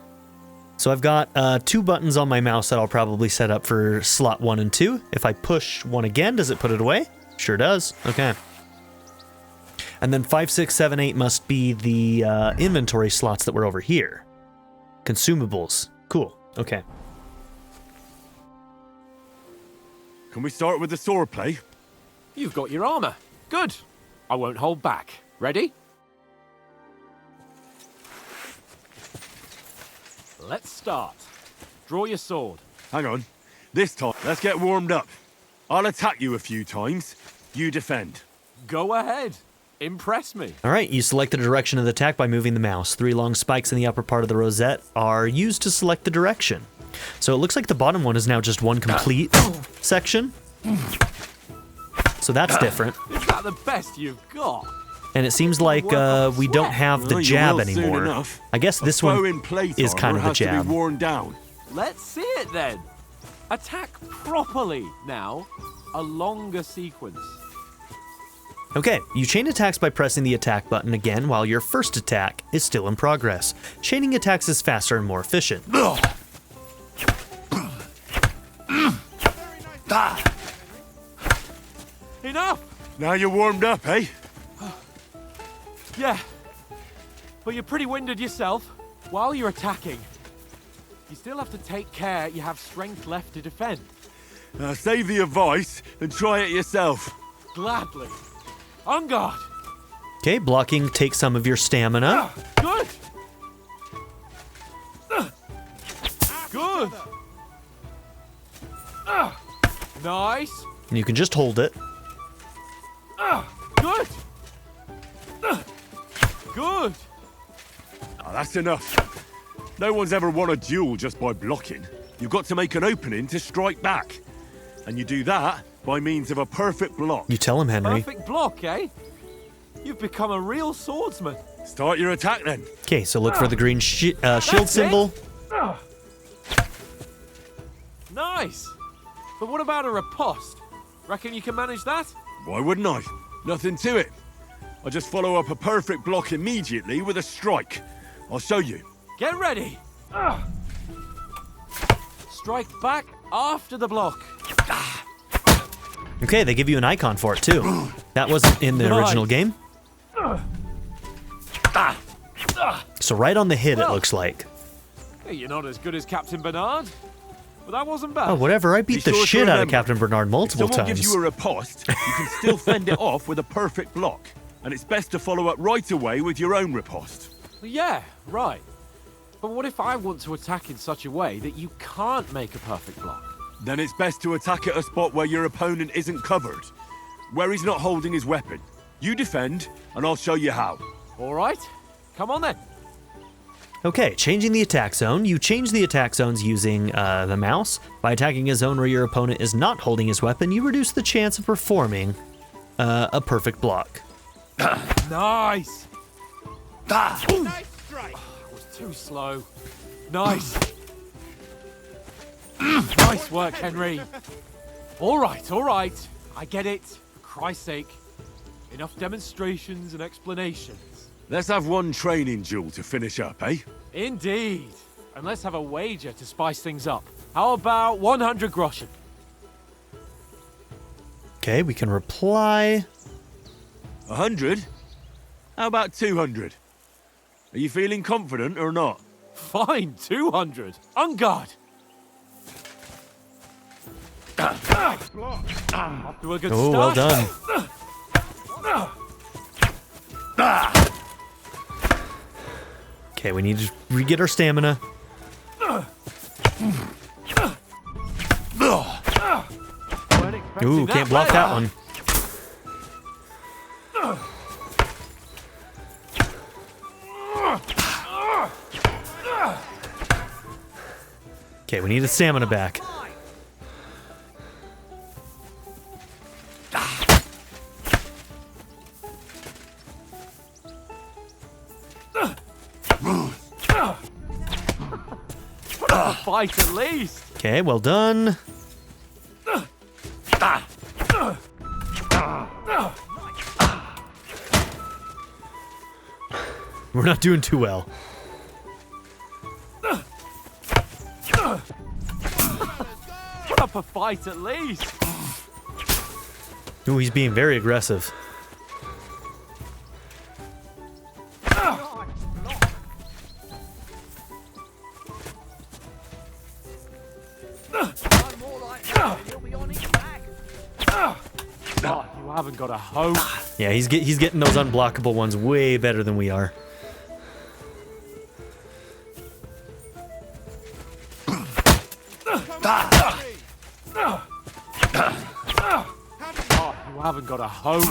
Speaker 1: So I've got 2 buttons on my mouse that I'll probably set up for slot 1 and 2. If I push 1 again, does it put it away? Sure does. Okay. And then 5, 6, 7, 8 must be the inventory slots that were over here. Consumables. Cool. Okay.
Speaker 12: Can we start with the swordplay?
Speaker 2: You've got your armour. Good. I won't hold back. Ready? Let's start. Draw your sword.
Speaker 12: Hang on. This time, let's get warmed up. I'll attack you a few times. You defend.
Speaker 2: Go ahead. Impress me.
Speaker 1: All right, you select the direction of the attack by moving the mouse. 3 long spikes in the upper part of the rosette are used to select the direction. So it looks like the bottom one is now just one complete section. So that's different.
Speaker 2: Is that the best you've got?
Speaker 1: And it seems like we don't have the jab anymore. I guess this one is kind of the jab.
Speaker 12: Worn down.
Speaker 2: Let's see it then. Attack properly now. A longer sequence.
Speaker 1: Okay, you chain attacks by pressing the attack button again while your first attack is still in progress. Chaining attacks is faster and more efficient.
Speaker 2: Enough!
Speaker 12: Now you're warmed up, eh?
Speaker 2: Yeah, but you're pretty winded yourself. While you're attacking, you still have to take care you have strength left to defend.
Speaker 12: Save the advice and try it yourself.
Speaker 2: Gladly. On guard.
Speaker 1: Okay, blocking takes some of your stamina.
Speaker 2: Good. Good. Nice.
Speaker 1: And you can just hold it.
Speaker 2: Good. Good.
Speaker 12: Oh, that's enough. No one's ever won a duel just by blocking. You've got to make an opening to strike back. And you do that by means of a perfect block.
Speaker 1: You tell him, Henry.
Speaker 2: Perfect block, eh? You've become a real swordsman.
Speaker 12: Start your attack then.
Speaker 1: Okay, so look for the green shield symbol.
Speaker 2: Nice. But what about a riposte? Reckon you can manage that?
Speaker 12: Why wouldn't I? Nothing to it. I just follow up a perfect block immediately with a strike. I'll show you.
Speaker 2: Get ready. Strike back after the block.
Speaker 1: Okay, they give you an icon for it too. That wasn't in the original game. So right on the hit, it looks like.
Speaker 2: Hey, you're not as good as Captain Bernard, but that wasn't bad.
Speaker 1: Oh, whatever. I beat the shit out of Captain Bernard multiple
Speaker 12: times. If someone
Speaker 1: times.
Speaker 12: gives you a riposte, you can still fend it off with a perfect block. and it's best to follow up right away with your own riposte.
Speaker 9: Yeah, right. But what if I want to attack in such a way that you can't make a perfect block?
Speaker 12: Then it's best to attack at a spot where your opponent isn't covered, where he's not holding his weapon. You defend, and I'll show you how.
Speaker 9: All right, come on then.
Speaker 1: Okay, changing the attack zone. You change the attack zones using the mouse. By attacking a zone where your opponent is not holding his weapon, you reduce the chance of performing a perfect block.
Speaker 9: Nice!
Speaker 2: Nice strike!
Speaker 9: I was too slow. Nice. Nice work, Henry. All right. I get it. For Christ's sake. Enough demonstrations and explanations.
Speaker 12: Let's have one training duel to finish up, eh?
Speaker 9: Indeed. And let's have a wager to spice things up. How about 100 groschen?
Speaker 1: Okay, we can reply.
Speaker 12: 100? How about 200? Are you feeling confident or not?
Speaker 9: Fine, 200. On guard. Off to a good
Speaker 1: Oh,
Speaker 9: start.
Speaker 1: well done. Okay, we need to re-get our stamina. Ooh, can't block that one. Okay, we need the stamina back.
Speaker 9: Put up a fight at least.
Speaker 1: Okay, well done. We're not doing too well.
Speaker 9: Put up a fight at least.
Speaker 1: Ooh, he's being very aggressive.
Speaker 9: Oh, you haven't got a hope.
Speaker 1: Yeah, he's getting those unblockable ones way better than we are.
Speaker 9: Oh, you haven't got a hope.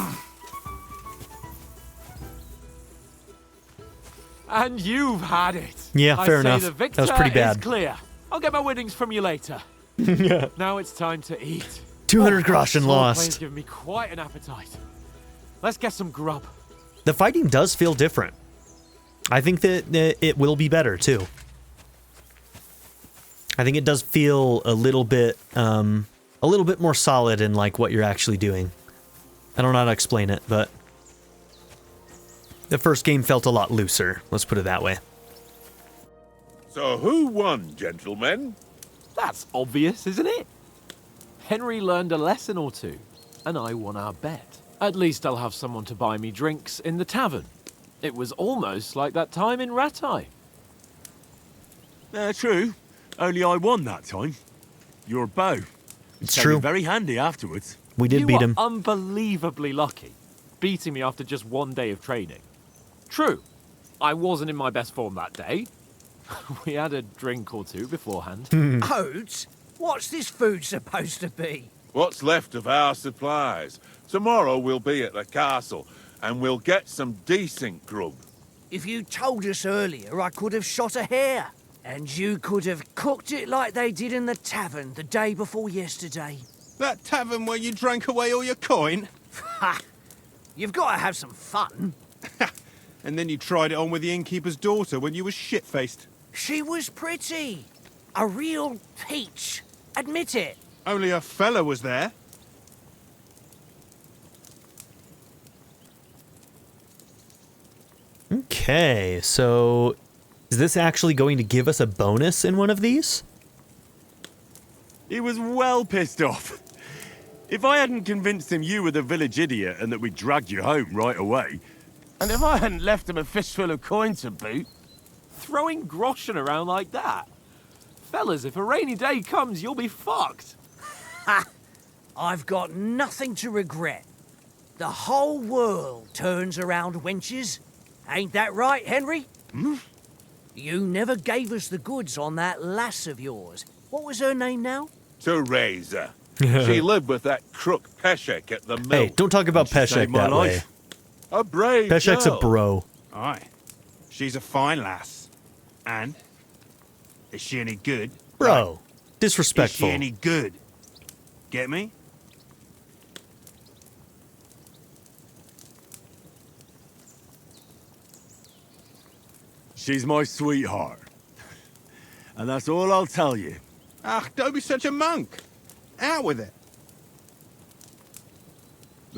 Speaker 9: And you've had it.
Speaker 1: Yeah, fair enough.
Speaker 9: The
Speaker 1: That
Speaker 9: victor
Speaker 1: was pretty bad.
Speaker 9: Is clear. I'll get my winnings from you later.
Speaker 1: Yeah.
Speaker 9: Now it's time to eat.
Speaker 1: 200 groschen
Speaker 9: Swordplay's
Speaker 1: lost.
Speaker 9: giving me quite an appetite. Let's get some grub.
Speaker 1: The fighting does feel different. I think that it will be better too. I think it does feel a little bit more solid in like what you're actually doing. I don't know how to explain it, but the first game felt a lot looser. Let's put it that way.
Speaker 7: So who won, gentlemen?
Speaker 9: That's obvious, isn't it? Henry learned a lesson or two, and I won our bet. At least I'll have someone to buy me drinks in the tavern. It was almost like that time in Rattay.
Speaker 12: True. Only I won that time. Your bow.
Speaker 1: It's
Speaker 12: Came
Speaker 1: true.
Speaker 12: in very handy afterwards.
Speaker 1: We did beat him.
Speaker 9: You were unbelievably lucky, beating me after just one day of training. True, I wasn't in my best form that day. We had a drink or two beforehand.
Speaker 5: Oats? What's this food supposed to be?
Speaker 7: What's left of our supplies. Tomorrow we'll be at the castle, and we'll get some decent grub.
Speaker 5: If you told us earlier, I could have shot a hare. And you could have cooked it like they did in the tavern the day before yesterday.
Speaker 13: That tavern where you drank away all your coin?
Speaker 5: Ha! You've got to have some fun.
Speaker 13: And then you tried it on with the innkeeper's daughter when you were shit-faced.
Speaker 5: She was pretty. A real peach. Admit it.
Speaker 13: Only a fella was there.
Speaker 1: Okay, so is this actually going to give us a bonus in one of these?
Speaker 12: He was well pissed off. If I hadn't convinced him you were the village idiot and that we dragged you home right away,
Speaker 8: And if I hadn't left him a fistful of coin to boot,
Speaker 9: Throwing groschen around like that? Fellas, if a rainy day comes, you'll be fucked.
Speaker 5: Ha! I've got nothing to regret. The whole world turns around wenches. Ain't that right, Henry?
Speaker 10: Hmm?
Speaker 5: You never gave us the goods on that lass of yours. What was her name now?
Speaker 7: Teresa. She lived with that crook Peshek at the mill.
Speaker 1: Hey, don't talk about Peshek that way.
Speaker 7: A brave
Speaker 1: Peshek's
Speaker 7: girl.
Speaker 1: a bro.
Speaker 13: Aye. She's a fine lass. And? Is she any good?
Speaker 1: Bro.
Speaker 13: Is
Speaker 1: Disrespectful.
Speaker 13: she any good? Get me?
Speaker 12: She's my sweetheart. And that's all I'll tell you.
Speaker 13: Ah, don't be such a monk. Out with it.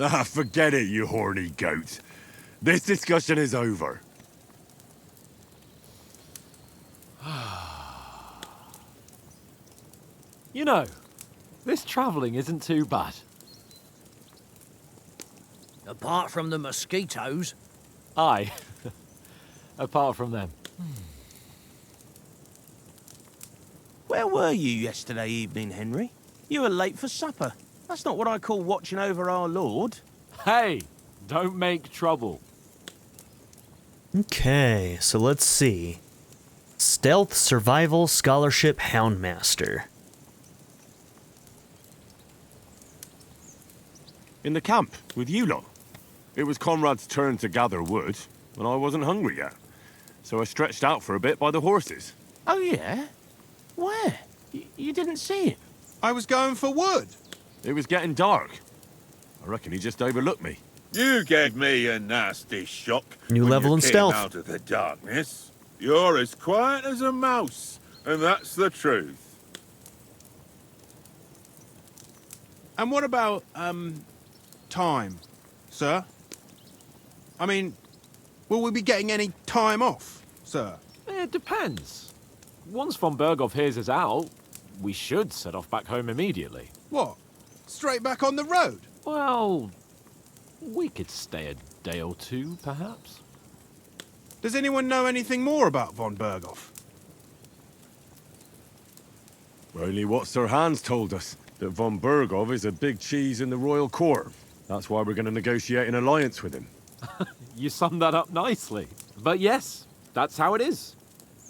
Speaker 12: Ah, forget it, you horny goat. This discussion is over.
Speaker 9: You know, this travelling isn't too bad.
Speaker 5: Apart from the mosquitoes.
Speaker 9: Aye. Apart from them.
Speaker 8: Where were you yesterday evening, Henry? You were late for supper. That's not what I call watching over our lord.
Speaker 9: Hey, don't make trouble.
Speaker 1: Okay, so let's see. Stealth, Survival, Scholarship, Houndmaster.
Speaker 12: In the camp, with you lot. It was Conrad's turn to gather wood, and I wasn't hungry yet. So I stretched out for a bit by the horses.
Speaker 8: Oh, yeah? Where? You didn't see him?
Speaker 13: I was going for wood.
Speaker 12: It was getting dark. I reckon he just overlooked me.
Speaker 7: You gave me a nasty shock.
Speaker 1: New
Speaker 7: when
Speaker 1: level
Speaker 7: you
Speaker 1: in
Speaker 7: came
Speaker 1: stealth.
Speaker 7: Out of the darkness. You're as quiet as a mouse, and that's the truth.
Speaker 13: And what about, time, sir? I mean, will we be getting any time off, sir?
Speaker 9: It depends. Once von Bergow hears us out, we should set off back home immediately.
Speaker 13: What? Straight back on the road?
Speaker 9: Well, we could stay a day or two, perhaps.
Speaker 13: Does anyone know anything more about von Bergow?
Speaker 12: Only what Sir Hans told us, that von Bergow is a big cheese in the royal court. That's why we're going to negotiate an alliance with him.
Speaker 9: You summed that up nicely. But yes, that's how it is.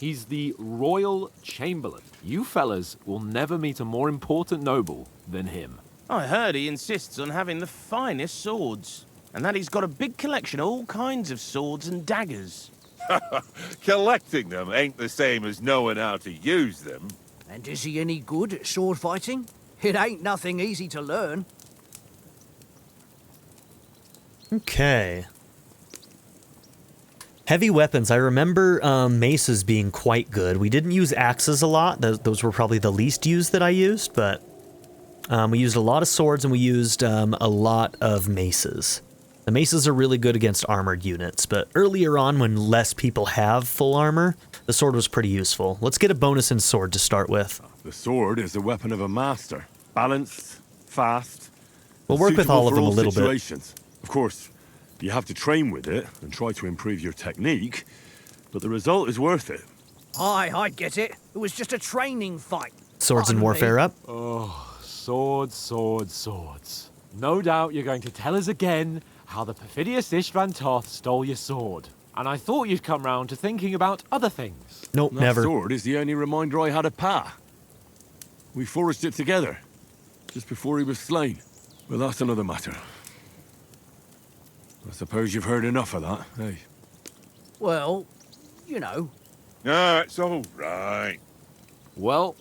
Speaker 9: He's the royal chamberlain. You fellas will never meet a more important noble than him.
Speaker 8: I heard he insists on having the finest swords, and that he's got a big collection of all kinds of swords and daggers.
Speaker 7: Collecting them ain't the same as knowing how to use them.
Speaker 5: And is he any good at sword fighting? It ain't nothing easy to learn.
Speaker 1: Okay. Heavy weapons. I remember maces being quite good. We didn't use axes a lot. Those were probably the least used that I used, but we used a lot of swords and we used a lot of maces. The maces are really good against armored units, but earlier on when less people have full armor, the sword was pretty useful. Let's get a bonus in sword to start with.
Speaker 12: The sword is the weapon of a master. Balanced, fast.
Speaker 1: We'll work with all of them a little
Speaker 12: bit. Of course, you have to train with it and try to improve your technique, but the result is worth it.
Speaker 5: Aye, I get it. It was just a training fight.
Speaker 1: Swords and warfare up.
Speaker 9: Oh, swords, swords, swords. No doubt you're going to tell us again how the perfidious Istvan Toth stole your sword. And I thought you'd come round to thinking about other things.
Speaker 1: Nope,
Speaker 12: that
Speaker 1: never.
Speaker 12: That sword is the only reminder I had of Pa. We forged it together, just before he was slain. But that's another matter. I suppose you've heard enough of that, eh?
Speaker 5: Well, you know.
Speaker 7: No, it's all right.
Speaker 9: Well,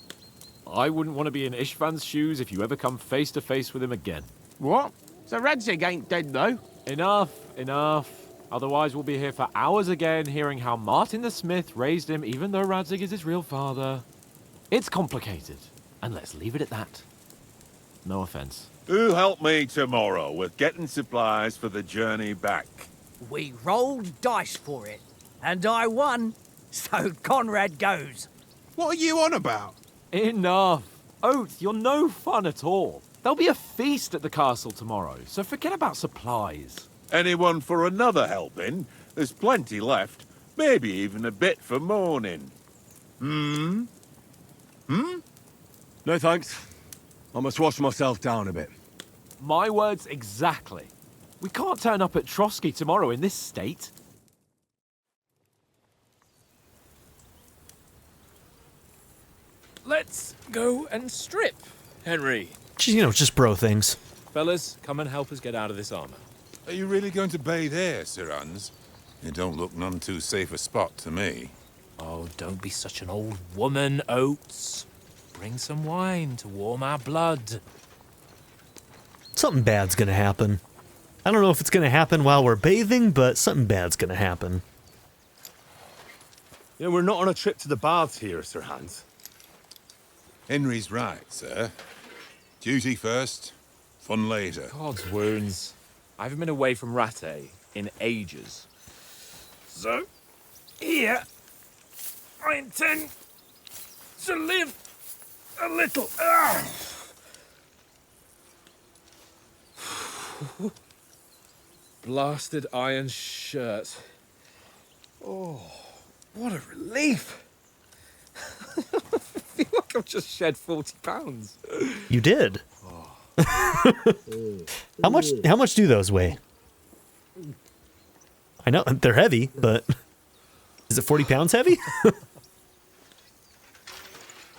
Speaker 9: I wouldn't want to be in Istvan's shoes if you ever come face to face with him again.
Speaker 8: What? So Radzig ain't dead, though?
Speaker 9: Enough, enough. Otherwise we'll be here for hours again hearing how Martin the Smith raised him even though Radzig is his real father. It's complicated, and let's leave it at that. No offense.
Speaker 7: Who'll help me tomorrow with getting supplies for the journey back?
Speaker 5: We rolled dice for it, and I won, so Conrad goes.
Speaker 13: What are you on about?
Speaker 9: Enough. Oath, you're no fun at all. There'll be a feast at the castle tomorrow, so forget about supplies.
Speaker 7: Anyone for another helping? There's plenty left. Maybe even a bit for morning.
Speaker 12: No thanks. I must wash myself down a bit.
Speaker 9: My words exactly. We can't turn up at Trosky tomorrow in this state.
Speaker 4: Let's go and strip, Henry.
Speaker 1: Just bro things.
Speaker 4: Fellas, come and help us get out of this armor.
Speaker 7: Are you really going to bathe here, Sir Hans? It don't look none too safe a spot to me.
Speaker 4: Oh, don't be such an old woman, Oates. Bring some wine to warm our blood.
Speaker 1: Something bad's gonna happen. I don't know if it's gonna happen while we're bathing, but something bad's gonna happen.
Speaker 12: Yeah, we're not on a trip to the baths here, Sir Hans.
Speaker 7: Henry's right, sir. Duty first, fun later.
Speaker 2: God's wounds. I haven't been away from Rattay in ages.
Speaker 4: So, here, I intend to live a little. Blasted iron shirt. Oh, what a relief. I feel like I've just shed 40 pounds.
Speaker 1: You did. How much do those weigh? I know they're heavy, but is it 40 pounds heavy?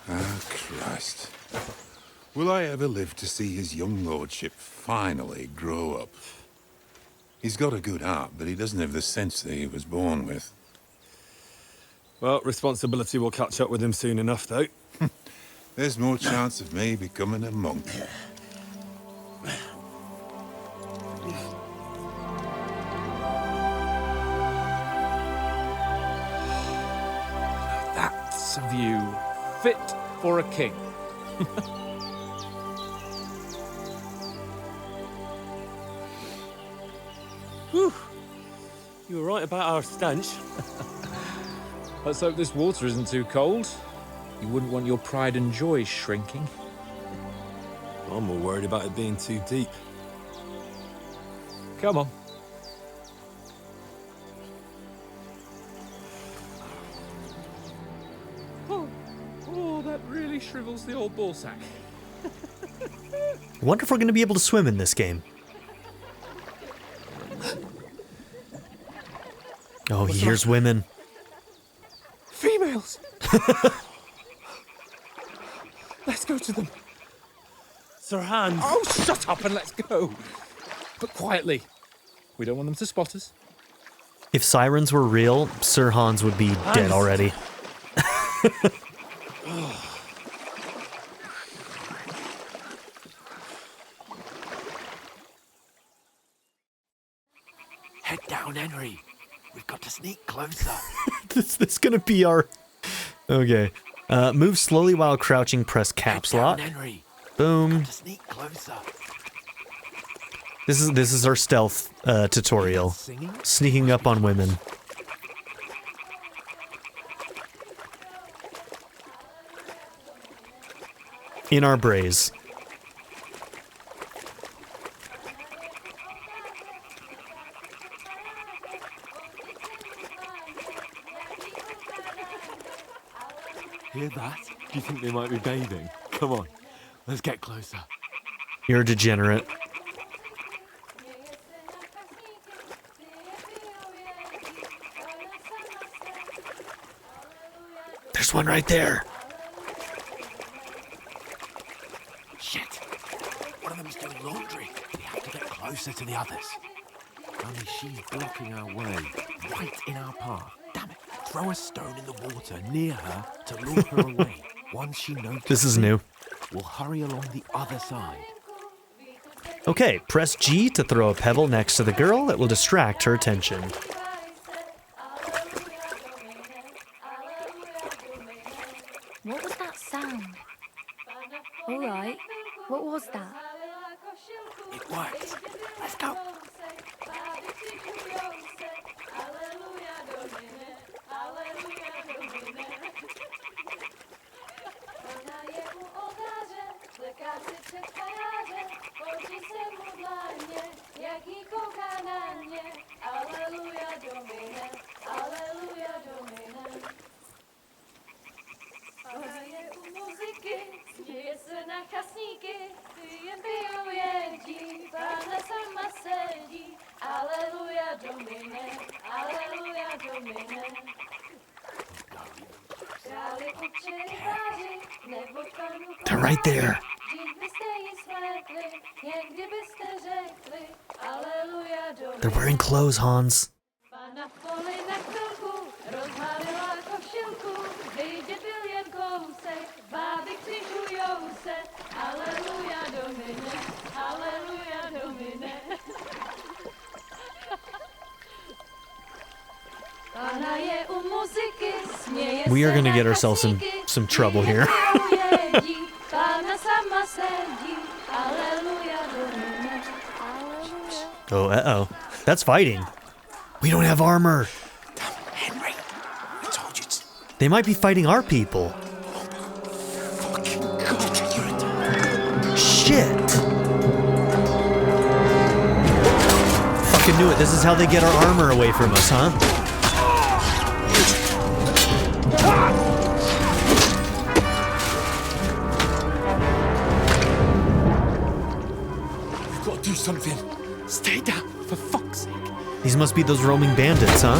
Speaker 7: Oh, Christ. Will I ever live to see his young lordship finally grow up? He's got a good heart, but he doesn't have the sense that he was born with.
Speaker 12: Well, responsibility will catch up with him soon enough, though.
Speaker 7: There's more chance of me becoming a monk.
Speaker 2: That's a view fit for a king.
Speaker 6: Whew. You were right about our stench.
Speaker 4: Let's hope this water isn't too cold. You wouldn't want your pride and joy shrinking.
Speaker 12: I'm more worried about it being too deep.
Speaker 2: Come on. Oh, that really shrivels the old ballsack.
Speaker 1: I wonder if we're going to be able to swim in this game. Oh, here's women.
Speaker 4: Females! Let's go to them.
Speaker 6: Sir Hans.
Speaker 4: Oh, shut up and let's go. But quietly. We don't want them to spot us.
Speaker 1: If sirens were real, Sir Hans would be dead already.
Speaker 11: Head down, Henry. We've got to sneak closer.
Speaker 1: This gonna be our... Okay. Move slowly while crouching, press caps lock.
Speaker 11: Henry.
Speaker 1: Boom.
Speaker 11: Sneak closer.
Speaker 1: This is our stealth tutorial. Sneaking up on women. In our braze.
Speaker 9: Hear that? Do you think they might be bathing? Come on, let's get closer.
Speaker 1: You're a degenerate. There's one right there.
Speaker 11: Shit. One of them's doing laundry. We have to get closer to the others.
Speaker 9: Only she's blocking our way, right in our path. Damn it. Throw a stone in the water near her to lure her away. Once she notices,
Speaker 1: This is new.
Speaker 9: We'll hurry along the other side.
Speaker 1: Okay, press G to throw a pebble next to the girl that will distract her attention.
Speaker 3: What was that sound? All right. What was that?
Speaker 11: It worked. Let's go.
Speaker 1: They're right there. They're wearing clothes, Hans. We are going to get ourselves in some trouble here. Oh, uh-oh. That's fighting. We don't have armor.
Speaker 5: Damn, Henry. I told you to...
Speaker 1: They might be fighting our people.
Speaker 5: Fucking God, you're a dumb...
Speaker 1: Shit. Fucking knew it. This is how they get our armor away from us, huh?
Speaker 5: We've got to do something. Stay down, for fuck's sake.
Speaker 1: These must be those roaming bandits, huh?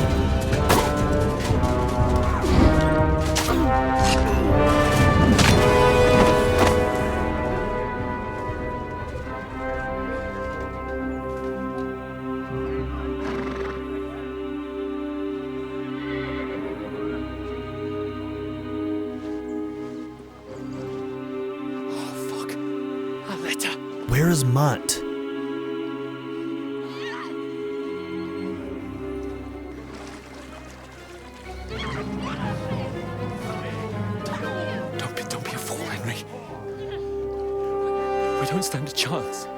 Speaker 5: Oh, fuck. A letter.
Speaker 1: Where is Mutt?
Speaker 5: Don't be a fool, Henry. We don't stand a chance.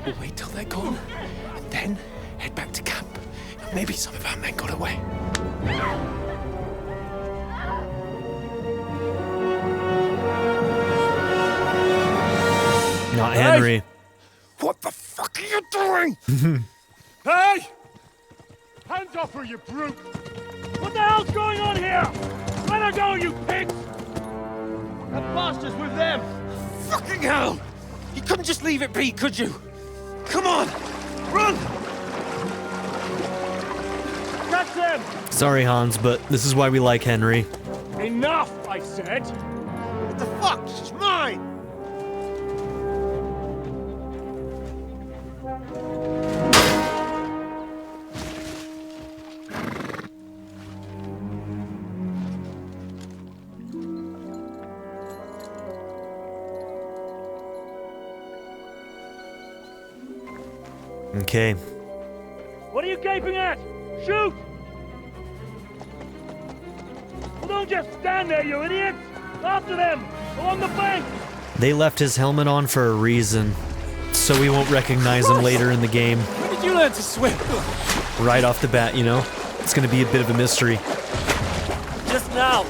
Speaker 5: We'll wait till they're gone, and then head back to camp. Maybe some of our men got away.
Speaker 1: Not Henry.
Speaker 5: Hey! What the fuck are you doing?
Speaker 12: Hey! Hands off her, you brute! What the hell's going on here? Let her go, you pigs! That bastard's with them!
Speaker 5: Fucking hell! You couldn't just leave it be, could you? Come on! Run!
Speaker 12: Catch them!
Speaker 1: Sorry, Hans, but this is why we like Henry.
Speaker 12: Enough, I said!
Speaker 11: What the fuck? She's mine!
Speaker 1: Okay.
Speaker 12: What are you gaping at? Shoot! Well, don't just stand there, you idiots! After them! Along the bank!
Speaker 1: They left his helmet on for a reason, so we won't recognize him later in the game.
Speaker 2: When did you learn to swim?
Speaker 1: Right off the bat, you know? It's gonna be a bit of a mystery.
Speaker 12: Just now!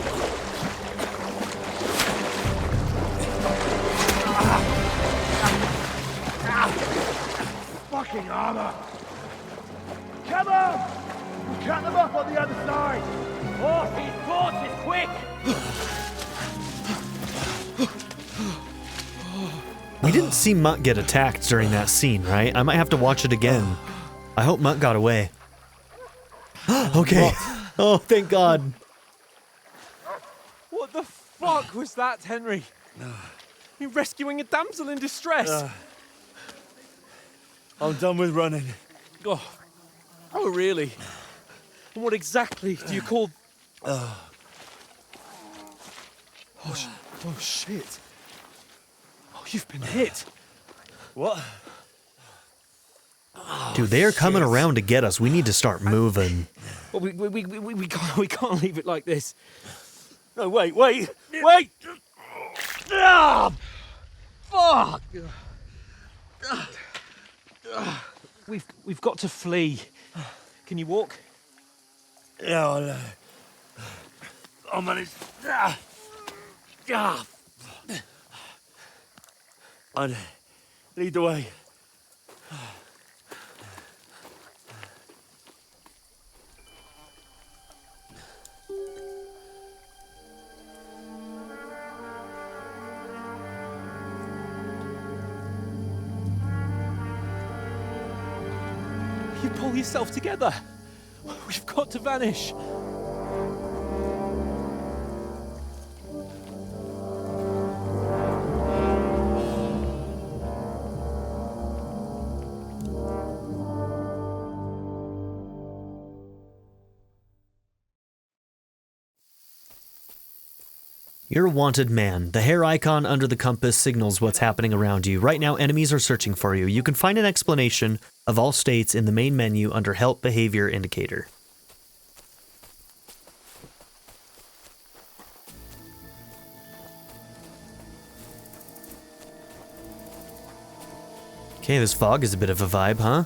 Speaker 12: Fucking armor! Come on! We'll cut them off on the other side! Oh, these horses, quick!
Speaker 1: We didn't see Mutt get attacked during that scene, right? I might have to watch it again. I hope Mutt got away. Okay. Oh, thank God.
Speaker 2: What the fuck was that, Henry? You rescuing a damsel in distress?
Speaker 12: I'm done with running.
Speaker 2: Oh, really? And what exactly do you call... Oh, shit. Oh, you've been hit.
Speaker 12: What?
Speaker 1: Dude, they are coming around to get us. We need to start moving.
Speaker 2: Well, we can't leave it like this.
Speaker 12: No, wait! Ah! Fuck!
Speaker 2: We've got to flee. Can you walk?
Speaker 12: Yeah, I'll manage. I'd lead the way.
Speaker 2: You pull yourself together.
Speaker 9: We've got to vanish.
Speaker 1: You're a wanted man. The hair icon under the compass signals what's happening around you. Right now, enemies are searching for you. You can find an explanation of all states in the main menu under Help Behavior Indicator. Okay, this fog is a bit of a vibe, huh?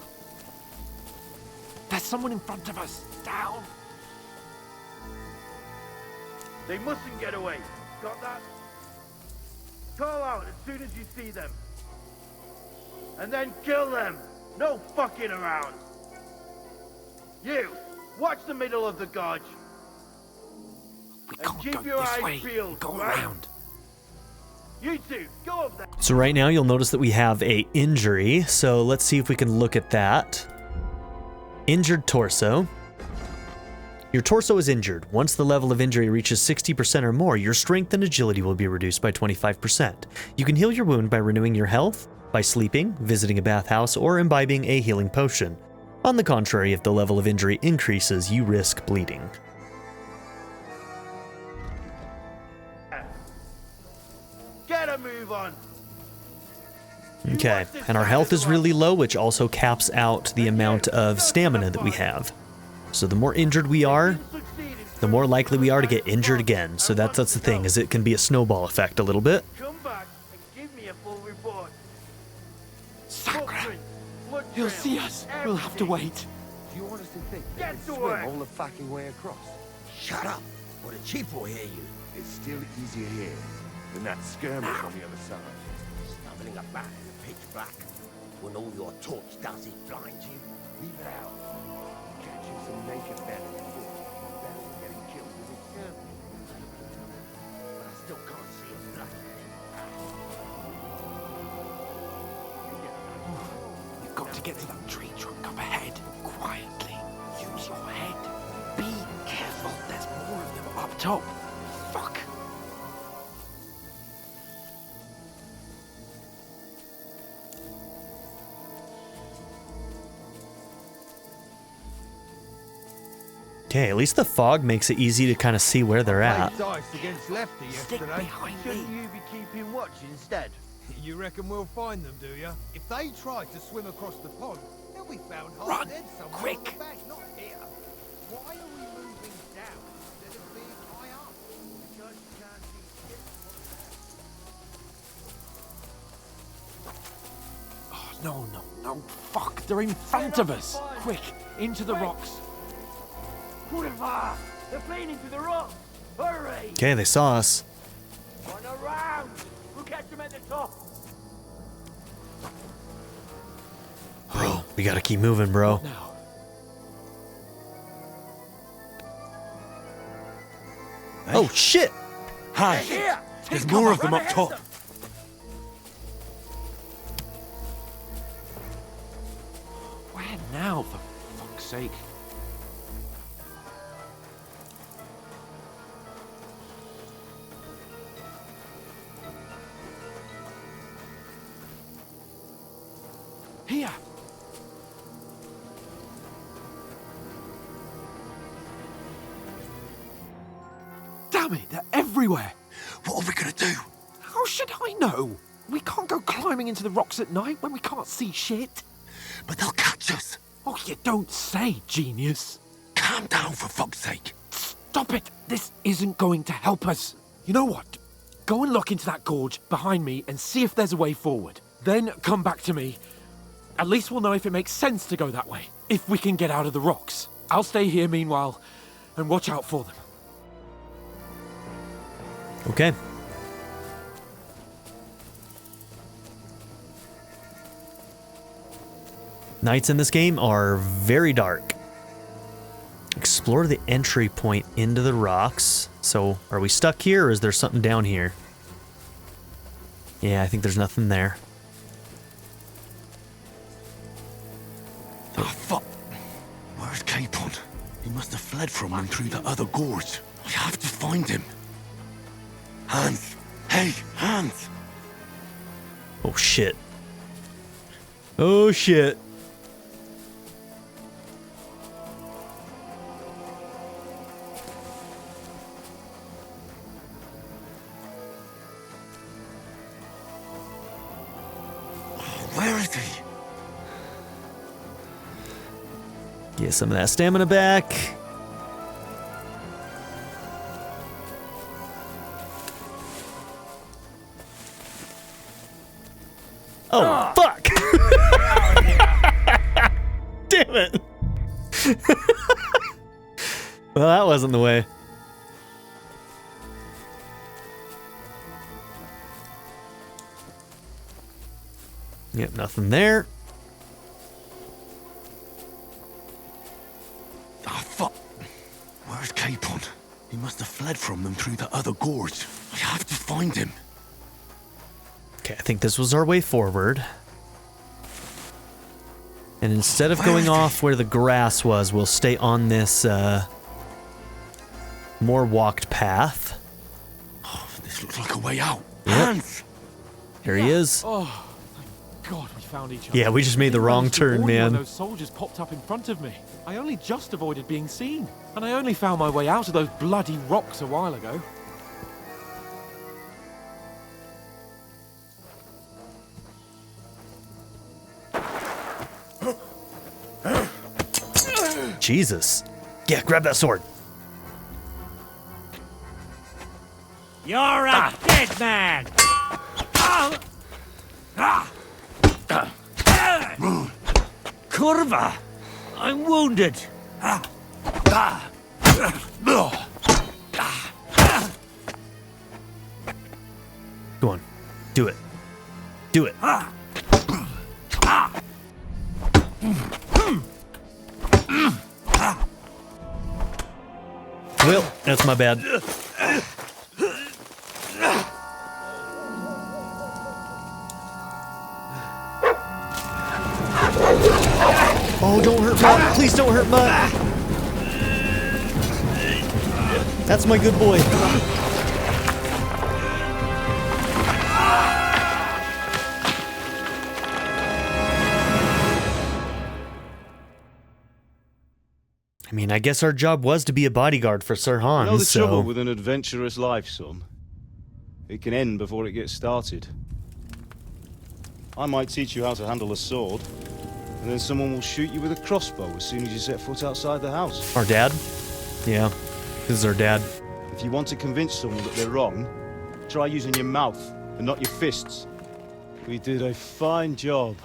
Speaker 9: There's someone in front of us. Down.
Speaker 11: They mustn't get away. Got that? Call out as soon as you see them. And then kill them. No fucking around. You, watch the middle of the gorge.
Speaker 9: We can't go this way. Go around.
Speaker 11: You two, go up there.
Speaker 1: So right now you'll notice that we have a injury. So let's see if we can look at that. Injured torso. Your torso is injured. Once the level of injury reaches 60% or more, your strength and agility will be reduced by 25%. You can heal your wound by renewing your health, by sleeping, visiting a bathhouse, or imbibing a healing potion. On the contrary, if the level of injury increases, you risk bleeding.
Speaker 11: Get a move on.
Speaker 1: Okay, and our health is really low, which also caps out the amount of stamina that we have. So the more injured we are, the more likely we are to get injured again. So that's the thing, is it can be a snowball effect a little bit.
Speaker 11: Come back and give me a full report.
Speaker 9: Sacre! He'll see us. We'll have to wait.
Speaker 14: Do you honestly think they
Speaker 11: Get
Speaker 14: can
Speaker 11: to
Speaker 14: swim
Speaker 11: work.
Speaker 14: all the fucking way across?
Speaker 15: Shut up, or the chief will hear you.
Speaker 14: It's still easier here than that skirmish on the other side.
Speaker 15: Stumbling about in the pitch black, when all your torch does is blind you.
Speaker 14: Leave it out. Catching some naked men in the bush, better than getting killed with a skirmish.
Speaker 15: But I still can't see a bloody thing.
Speaker 9: We've got to get to that tree trunk up ahead. Quietly. Use your head. Be careful. There's more of them up top. Fuck.
Speaker 1: Okay, at least the fog makes it easy to kind of see where they're at.
Speaker 11: Dice against Lefty yesterday. Shouldn't you be keeping watch instead?
Speaker 4: You reckon we'll find them, do you? If they try to swim across the pond, they'll be found
Speaker 9: Run,
Speaker 4: dead somewhere
Speaker 9: quick.
Speaker 4: on the bank, not here. Why are we moving down instead of being high up?
Speaker 11: Because you can't see shit.
Speaker 9: Oh, no. Fuck, they're in front of us. Quick, into the rocks.
Speaker 11: Quiver! They're playing into the rocks! Hurry!
Speaker 1: Okay, they saw us.
Speaker 11: Run around! We'll catch them at the top!
Speaker 1: Bro, we gotta keep moving, bro.
Speaker 9: Now.
Speaker 1: Oh, shit!
Speaker 12: Hi.
Speaker 11: Here!
Speaker 12: There's more of them up top.
Speaker 9: Where now, for fuck's sake? Here! Damn it, they're everywhere!
Speaker 15: What are we gonna do?
Speaker 9: How should I know? We can't go climbing into the rocks at night when we can't see shit.
Speaker 15: But they'll catch us.
Speaker 9: Oh, you don't say, genius.
Speaker 15: Calm down, for fuck's sake.
Speaker 9: Stop it! This isn't going to help us. You know what? Go and look into that gorge behind me and see if there's a way forward. Then come back to me. At least we'll know if it makes sense to go that way, if we can get out of the rocks. I'll stay here meanwhile and watch out for them.
Speaker 1: Okay. Nights in this game are very dark. Explore the entry point into the rocks. So, are we stuck here or is there something down here? Yeah, I think there's nothing there.
Speaker 15: Oh, fuck. Where's Capon? He must
Speaker 12: fled from them through the other gorge. I have to find him. Hans! Hey, Hans!
Speaker 1: Oh, shit. Oh, shit.
Speaker 12: Where is he?
Speaker 1: Get some of that stamina back. Oh, fuck! Damn it! Well, that wasn't the way. Yep, nothing there.
Speaker 12: Ah, fuck. Where's Capon? He must have fled from them through the other gorge. I have to find him.
Speaker 1: Okay, I think this was our way forward. And instead of going off where the grass was, we'll stay on this, more walked path.
Speaker 12: Oh, this looks like a way out.
Speaker 1: Yep.
Speaker 12: Hans!
Speaker 1: Here he is.
Speaker 2: Oh, thank God we found each other.
Speaker 1: Yeah, we just made the wrong turn,
Speaker 2: When
Speaker 1: man.
Speaker 2: those soldiers popped up in front of me. I only just avoided being seen. And I only found my way out of those bloody rocks a while ago.
Speaker 1: Jesus. Yeah, grab that sword.
Speaker 5: You're a dead man! Curva! I'm wounded!
Speaker 1: Go on. Do it. Do it. Well, that's my bad. Oh, don't hurt Mutt. Please don't hurt Mutt. That's my good boy. I mean, I guess our job was to be a bodyguard for Sir Hans,
Speaker 16: You know the
Speaker 1: so...
Speaker 16: trouble with an adventurous life, son? It can end before it gets started. I might teach you how to handle a sword, and then someone will shoot you with a crossbow as soon as you set foot outside the house.
Speaker 1: Our dad? Yeah, this is our dad.
Speaker 16: If you want to convince someone that they're wrong, try using your mouth and not your fists. We did a fine job.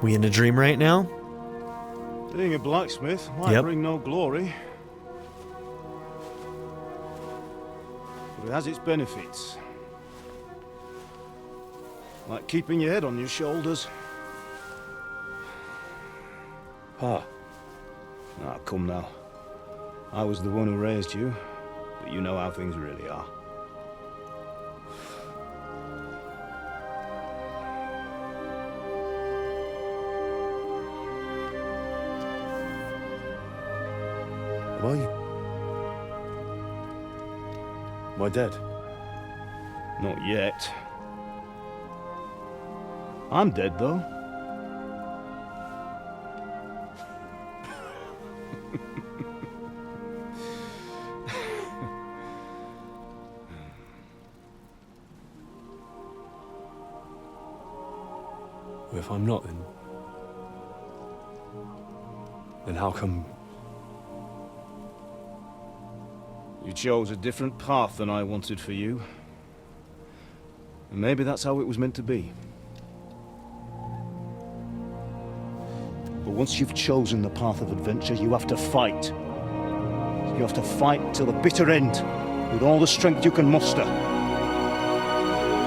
Speaker 1: We in a dream right now?
Speaker 16: Being a blacksmith might bring no glory, but it has its benefits. Like keeping your head on your shoulders. Ah, come now. I was the one who raised you, but you know how things really are. Am I dead? Not yet. I'm dead, though.
Speaker 12: Well, if I'm not, then how come...
Speaker 16: You chose a different path than I wanted for you. And maybe that's how it was meant to be. But once you've chosen the path of adventure, you have to fight. You have to fight till the bitter end, with all the strength you can muster.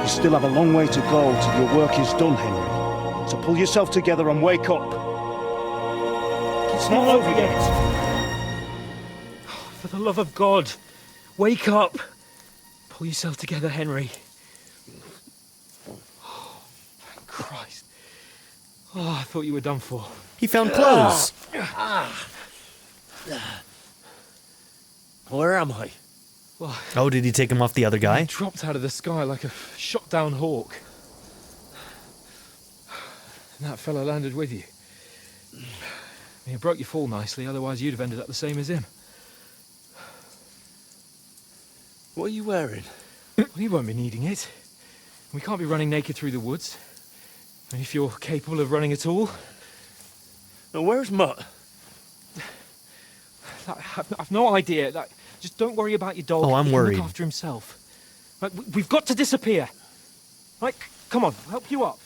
Speaker 16: You still have a long way to go till your work is done, Henry. So pull yourself together and wake up. It's not over yet.
Speaker 9: For the love of God, wake up. Pull yourself together, Henry. Oh, thank Christ. Oh, I thought you were done for.
Speaker 1: He found clothes.
Speaker 9: Where am I? Well,
Speaker 1: Oh, did he take him off the other guy?
Speaker 9: he dropped out of the sky like a shot down hawk. And that fella landed with you. He broke your fall nicely, otherwise you'd have ended up the same as him.
Speaker 6: What are you wearing?
Speaker 9: Well, you won't be needing it. We can't be running naked through the woods. And if you're capable of running at all...
Speaker 6: Now, where's Mutt?
Speaker 9: I've no idea. Just don't worry about your dog.
Speaker 1: Oh, I'm
Speaker 9: He can
Speaker 1: worried.
Speaker 9: Look after himself. Right, we've got to disappear. Right, come on, I'll help you up.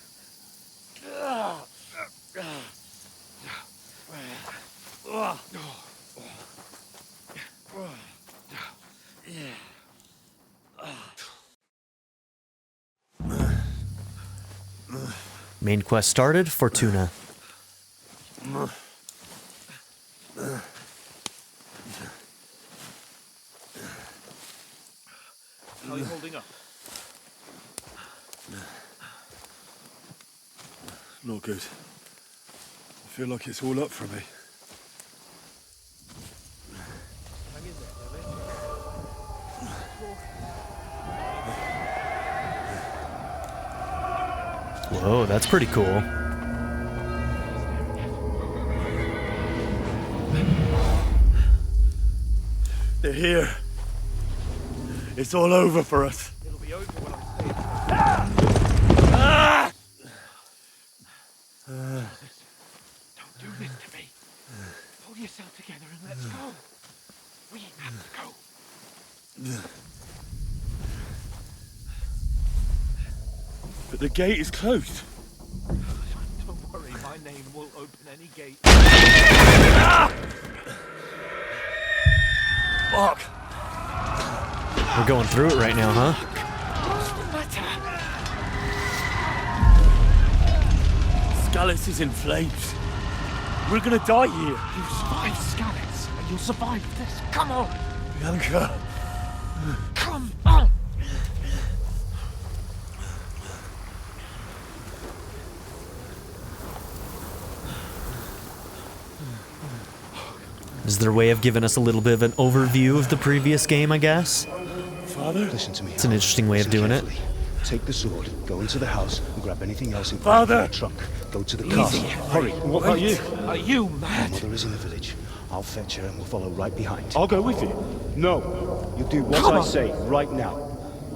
Speaker 1: Main quest started, Fortuna.
Speaker 6: How are you holding up?
Speaker 12: Not good. I feel like it's all up for me.
Speaker 1: Whoa, that's pretty cool.
Speaker 12: They're here. It's all over for us.
Speaker 9: It'll be over when I'm Don't do this to me. Pull yourself together and let's go. We have to go.
Speaker 12: But the gate is closed.
Speaker 9: Don't worry, my name will open any gate.
Speaker 12: Fuck.
Speaker 1: We're going through it right now, huh?
Speaker 9: What's the matter?
Speaker 12: Skalitz is in flames. We're gonna die here.
Speaker 9: You survived Skalitz, and you'll survive this. Come on!
Speaker 12: Bianca.
Speaker 9: Come on!
Speaker 1: Is there a way of giving us a little bit of an overview of the previous game, I guess?
Speaker 12: Father?
Speaker 16: Listen to me.
Speaker 1: It's an interesting way of doing it.
Speaker 16: Take the sword, go into the house, and grab anything else in
Speaker 12: Father!
Speaker 16: the trunk. Go to the castle. Hurry.
Speaker 12: What about you?
Speaker 9: Are you
Speaker 16: My
Speaker 9: mad?
Speaker 16: mother is in the village. I'll fetch her and we'll follow right behind.
Speaker 12: I'll go with you.
Speaker 16: No. You do what
Speaker 9: Come
Speaker 16: I
Speaker 9: on.
Speaker 16: say right now.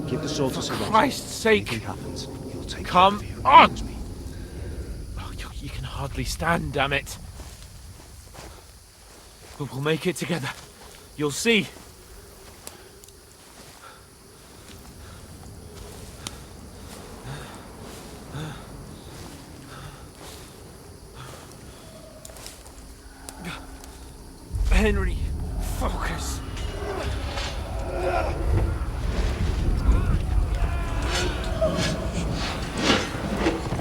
Speaker 16: Give the sword to Sir Otto.
Speaker 9: Christ's sake!
Speaker 16: Anything happens, he'll take
Speaker 9: Come
Speaker 16: care of you.
Speaker 9: on!
Speaker 16: Promise me.
Speaker 9: Oh, you can hardly stand, damn it. But we'll make it together. You'll see. Henry, focus.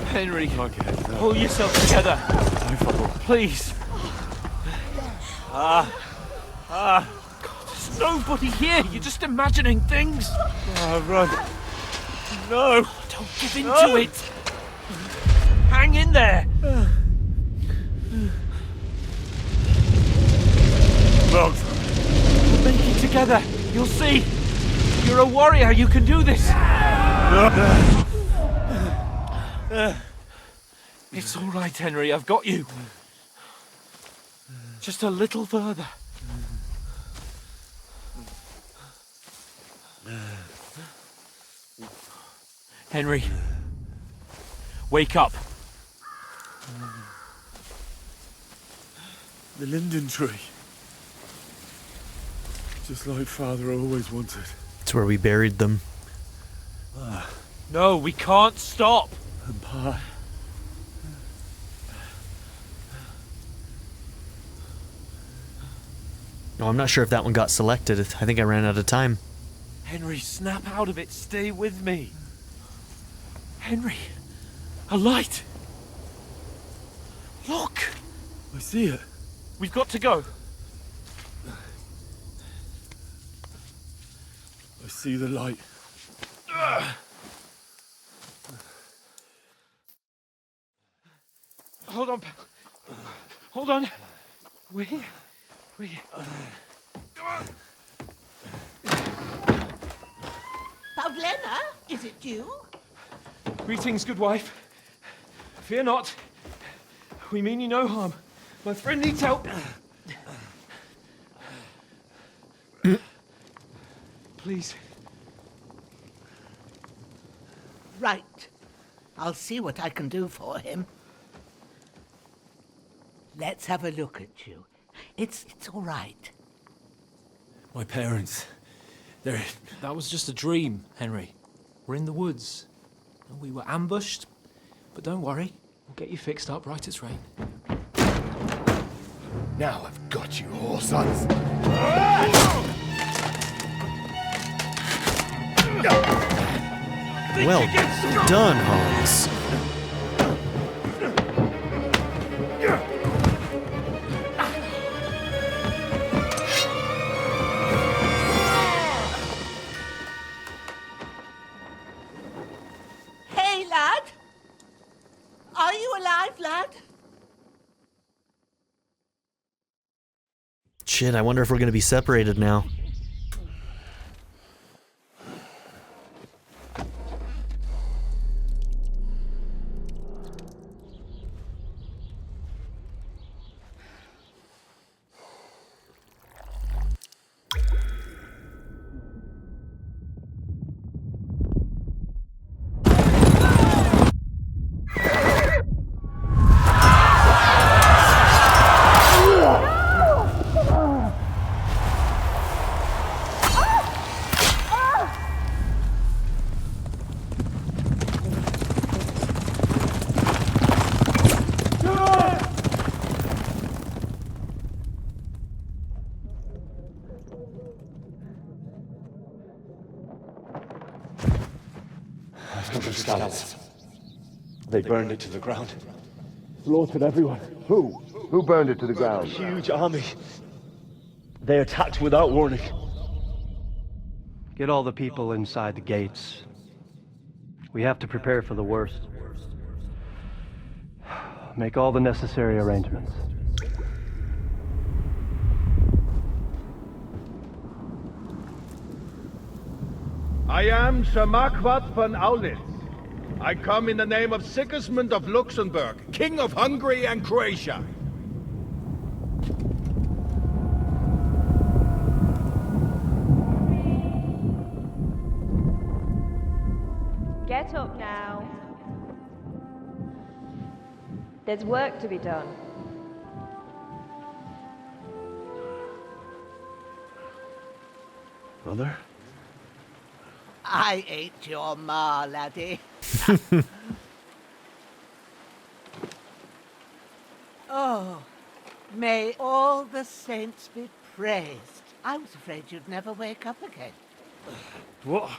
Speaker 9: Henry, pull yourself together. Please. God, there's nobody here. You're just imagining things.
Speaker 12: Run. No.
Speaker 9: Don't give in to it. Hang in there.
Speaker 12: Run.
Speaker 9: We'll make it together. You'll see. You're a warrior. You can do this. It's all right, Henry. I've got you. Just a little further. Henry, wake up.
Speaker 12: The linden tree. Just like Father always wanted.
Speaker 1: It's where we buried them.
Speaker 9: No, we can't stop.
Speaker 12: And Pa.
Speaker 1: No, I'm not sure if that one got selected. I think I ran out of time.
Speaker 9: Henry, snap out of it. Stay with me. Henry, a light.
Speaker 11: Look!
Speaker 12: I see it.
Speaker 11: We've got to go.
Speaker 12: I see the light.
Speaker 9: Hold on, pal. Hold on. We.
Speaker 15: Pavlena, is it you?
Speaker 9: Greetings, good wife. Fear not. We mean you no harm. My friend needs help. Please.
Speaker 15: Right. I'll see what I can do for him. Let's have a look at you. It's all right.
Speaker 9: My parents. That was just a dream, Henry. We're in the woods. We were ambushed. But don't worry. We'll get you fixed up right as rain.
Speaker 15: Now I've got you, whore sons.
Speaker 1: Well done, Hans.
Speaker 15: Hey, lad! Are you alive, lad?
Speaker 1: Shit, I wonder if we're gonna be separated now.
Speaker 17: Skalitz. They burned it to the ground.
Speaker 12: Slaughtered everyone.
Speaker 17: Who? Who burned it to the ground?
Speaker 12: Huge army.
Speaker 17: They attacked without warning.
Speaker 18: Get all the people inside the gates. We have to prepare for the worst. Make all the necessary arrangements.
Speaker 19: I am Sir Marquardt von Aulitz. I come in the name of Sigismund of Luxembourg, King of Hungary and Croatia.
Speaker 20: Get up now. There's work to be done.
Speaker 12: Mother?
Speaker 15: I ain't your ma, laddie. Oh, may all the saints be praised. I was afraid you'd never wake up again.
Speaker 12: What?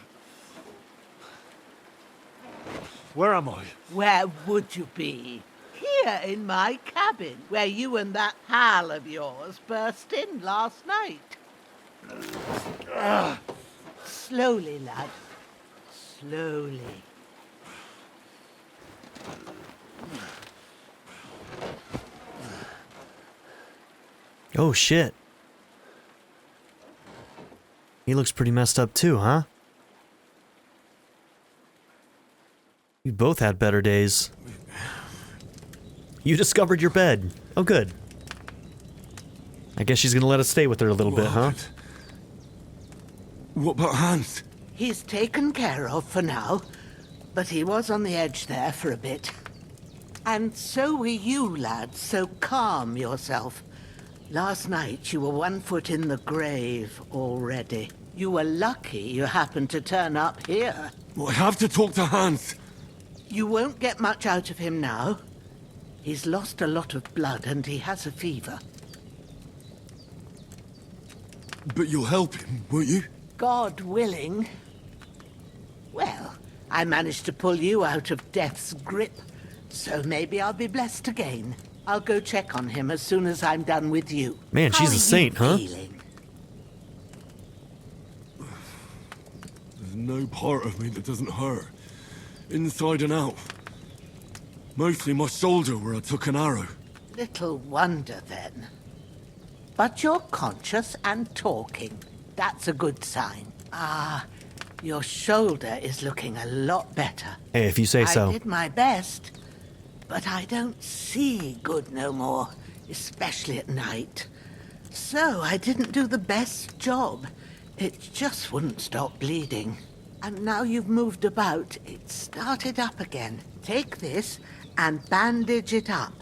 Speaker 12: Where am I?
Speaker 15: Where would you be? Here in my cabin, where you and that pal of yours burst in last night. Slowly, lad. Slowly.
Speaker 1: Oh shit. He looks pretty messed up too, huh? You both had better days. You discovered your bed. Oh good. I guess she's gonna let us stay with her a little bit, huh?
Speaker 12: What about Hans?
Speaker 15: He's taken care of for now, but he was on the edge there for a bit. And so were you, lad, so calm yourself. Last night you were 1 foot in the grave already. You were lucky you happened to turn up here.
Speaker 12: Well, I have to talk to Hans.
Speaker 15: You won't get much out of him now. He's lost a lot of blood and he has a fever.
Speaker 12: But you'll help him, won't you?
Speaker 15: God willing. Well, I managed to pull you out of death's grip, So maybe I'll be blessed again. I'll go check on him as soon as I'm done with you.
Speaker 1: Man, she's a saint, huh?
Speaker 15: Feeling?
Speaker 12: There's no part of me that doesn't hurt. Inside and out. Mostly my shoulder where I took an arrow.
Speaker 15: Little wonder then. But you're conscious and talking. That's a good sign. Ah, your shoulder is looking a lot better.
Speaker 1: Hey, if you say so.
Speaker 15: I did my best, but I don't see good no more, especially at night. So I didn't do the best job. It just wouldn't stop bleeding. And now you've moved about, it started up again. Take this and bandage it up.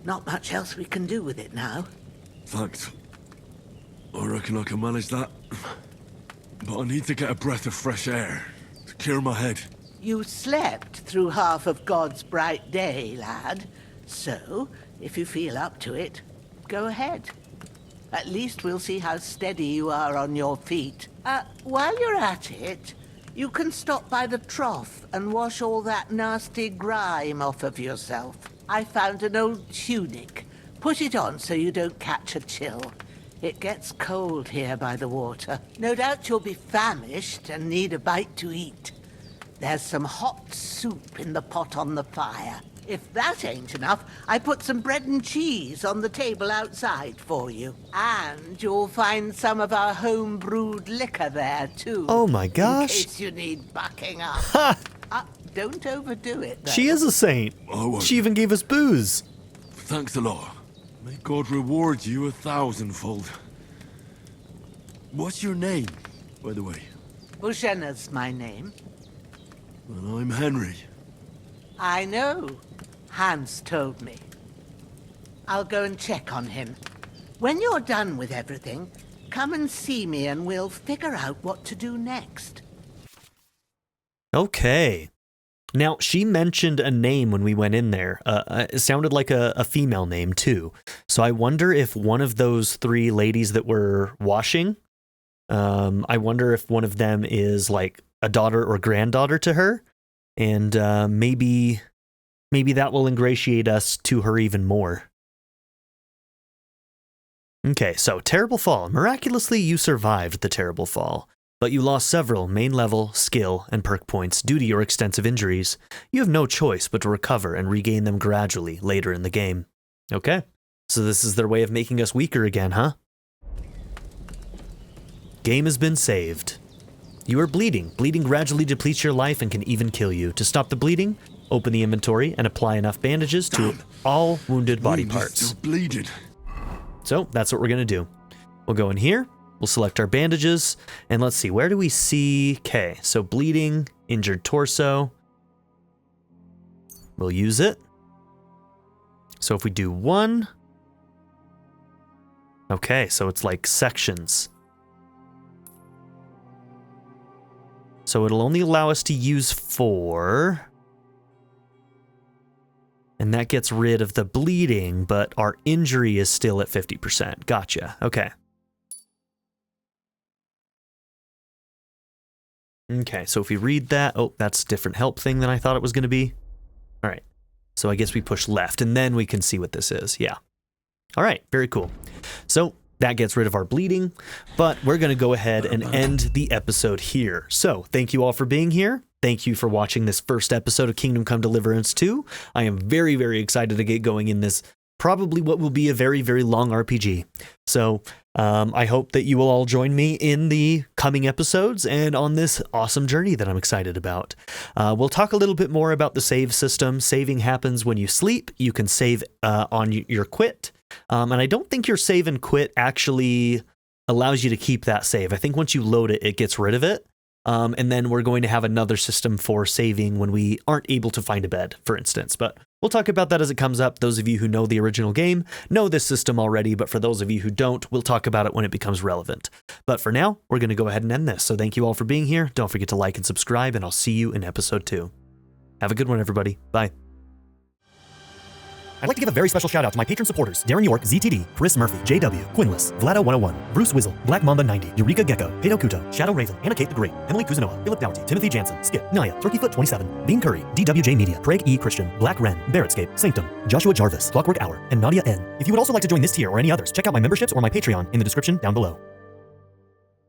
Speaker 15: Not much else we can do with it now.
Speaker 12: Thanks. I reckon I can manage that. But I need to get a breath of fresh air to clear my head.
Speaker 15: You slept through half of God's bright day, lad. So, if you feel up to it, go ahead. At least we'll see how steady you are on your feet. While you're at it, you can stop by the trough and wash all that nasty grime off of yourself. I found an old tunic. Put it on so you don't catch a chill. It gets cold here by the water. No doubt you'll be famished and need a bite to eat. There's some hot soup in the pot on the fire. If that ain't enough, I put some bread and cheese on the table outside for you. And you'll find some of our home-brewed liquor there, too.
Speaker 1: Oh my gosh.
Speaker 15: In case you need bucking up. Don't overdo it, though.
Speaker 1: She is a saint. She even gave us booze.
Speaker 12: Thanks a lot. May God reward you 1,000-fold. What's your name, by the way?
Speaker 15: Bushenna's my name.
Speaker 12: And I'm Henry.
Speaker 15: I know. Hans told me. I'll go and check on him. When you're done with everything, come and see me and we'll figure out what to do next.
Speaker 1: Okay. Now, she mentioned a name when we went in there. It sounded like a female name, too. So I wonder if one of those three ladies that were washing, I wonder if one of them is like a daughter or granddaughter to her. And maybe that will ingratiate us to her even more. Okay, so terrible fall. Miraculously, you survived the terrible fall. But you lost several main level, skill, and perk points due to your extensive injuries. You have no choice but to recover and regain them gradually later in the game. Okay, so this is their way of making us weaker again, huh? Game has been saved. You are bleeding. Bleeding gradually depletes your life and can even kill you. To stop the bleeding, open the inventory and apply enough bandages to all wounded body parts.
Speaker 12: Still bleeding.
Speaker 1: So that's what we're going to do. We'll go in here. We'll select our bandages, and let's see, where do we see... Okay, so bleeding, injured torso. We'll use it. So if we do 1... Okay, so it's like sections. So it'll only allow us to use 4. And that gets rid of the bleeding, but our injury is still at 50%. Gotcha, okay. Okay, so if we read that, oh, that's a different help thing than I thought it was going to be. All right, so I guess we push left, and then we can see what this is. Yeah. All right, very cool. So that gets rid of our bleeding, but we're going to go ahead and end the episode here. So thank you all for being here. Thank you for watching this first episode of Kingdom Come Deliverance 2. I am very, very excited to get going in this, probably what will be a very, very long RPG. So I hope that you will all join me in the coming episodes and on this awesome journey that I'm excited about. We'll talk a little bit more about the save system. Saving happens when you sleep. You can save on your quit. And I don't think your save and quit actually allows you to keep that save. I think once you load it, it gets rid of it. And then we're going to have another system for saving when we aren't able to find a bed, for instance. But we'll talk about that as it comes up. Those of you who know the original game know this system already, but for those of you who don't, we'll talk about it when it becomes relevant. But for now, we're going to go ahead and end this. So thank you all for being here. Don't forget to like and subscribe, and I'll see you in episode 2. Have a good one, everybody. Bye. I'd like to give a very special shout out to my patron supporters: Darren York, ZTD, Chris Murphy, JW, Quinless, Vlado101, Bruce Wizzle, Black Mamba 90, Eureka Gecko, Pedo Kuto, Shadow Raven, Anna Kate the Great, Emily Kuzanoa, Philip Dougherty, Timothy Jansen, Skip, Naya, Turkeyfoot 27, Bean Curry, DWJ Media, Craig E. Christian, Black Ren, Barrettscape, Sanctum, Joshua Jarvis, Clockwork Hour, and Nadia N. If you would also like to join this tier or any others, check out my memberships or my Patreon in the description down below.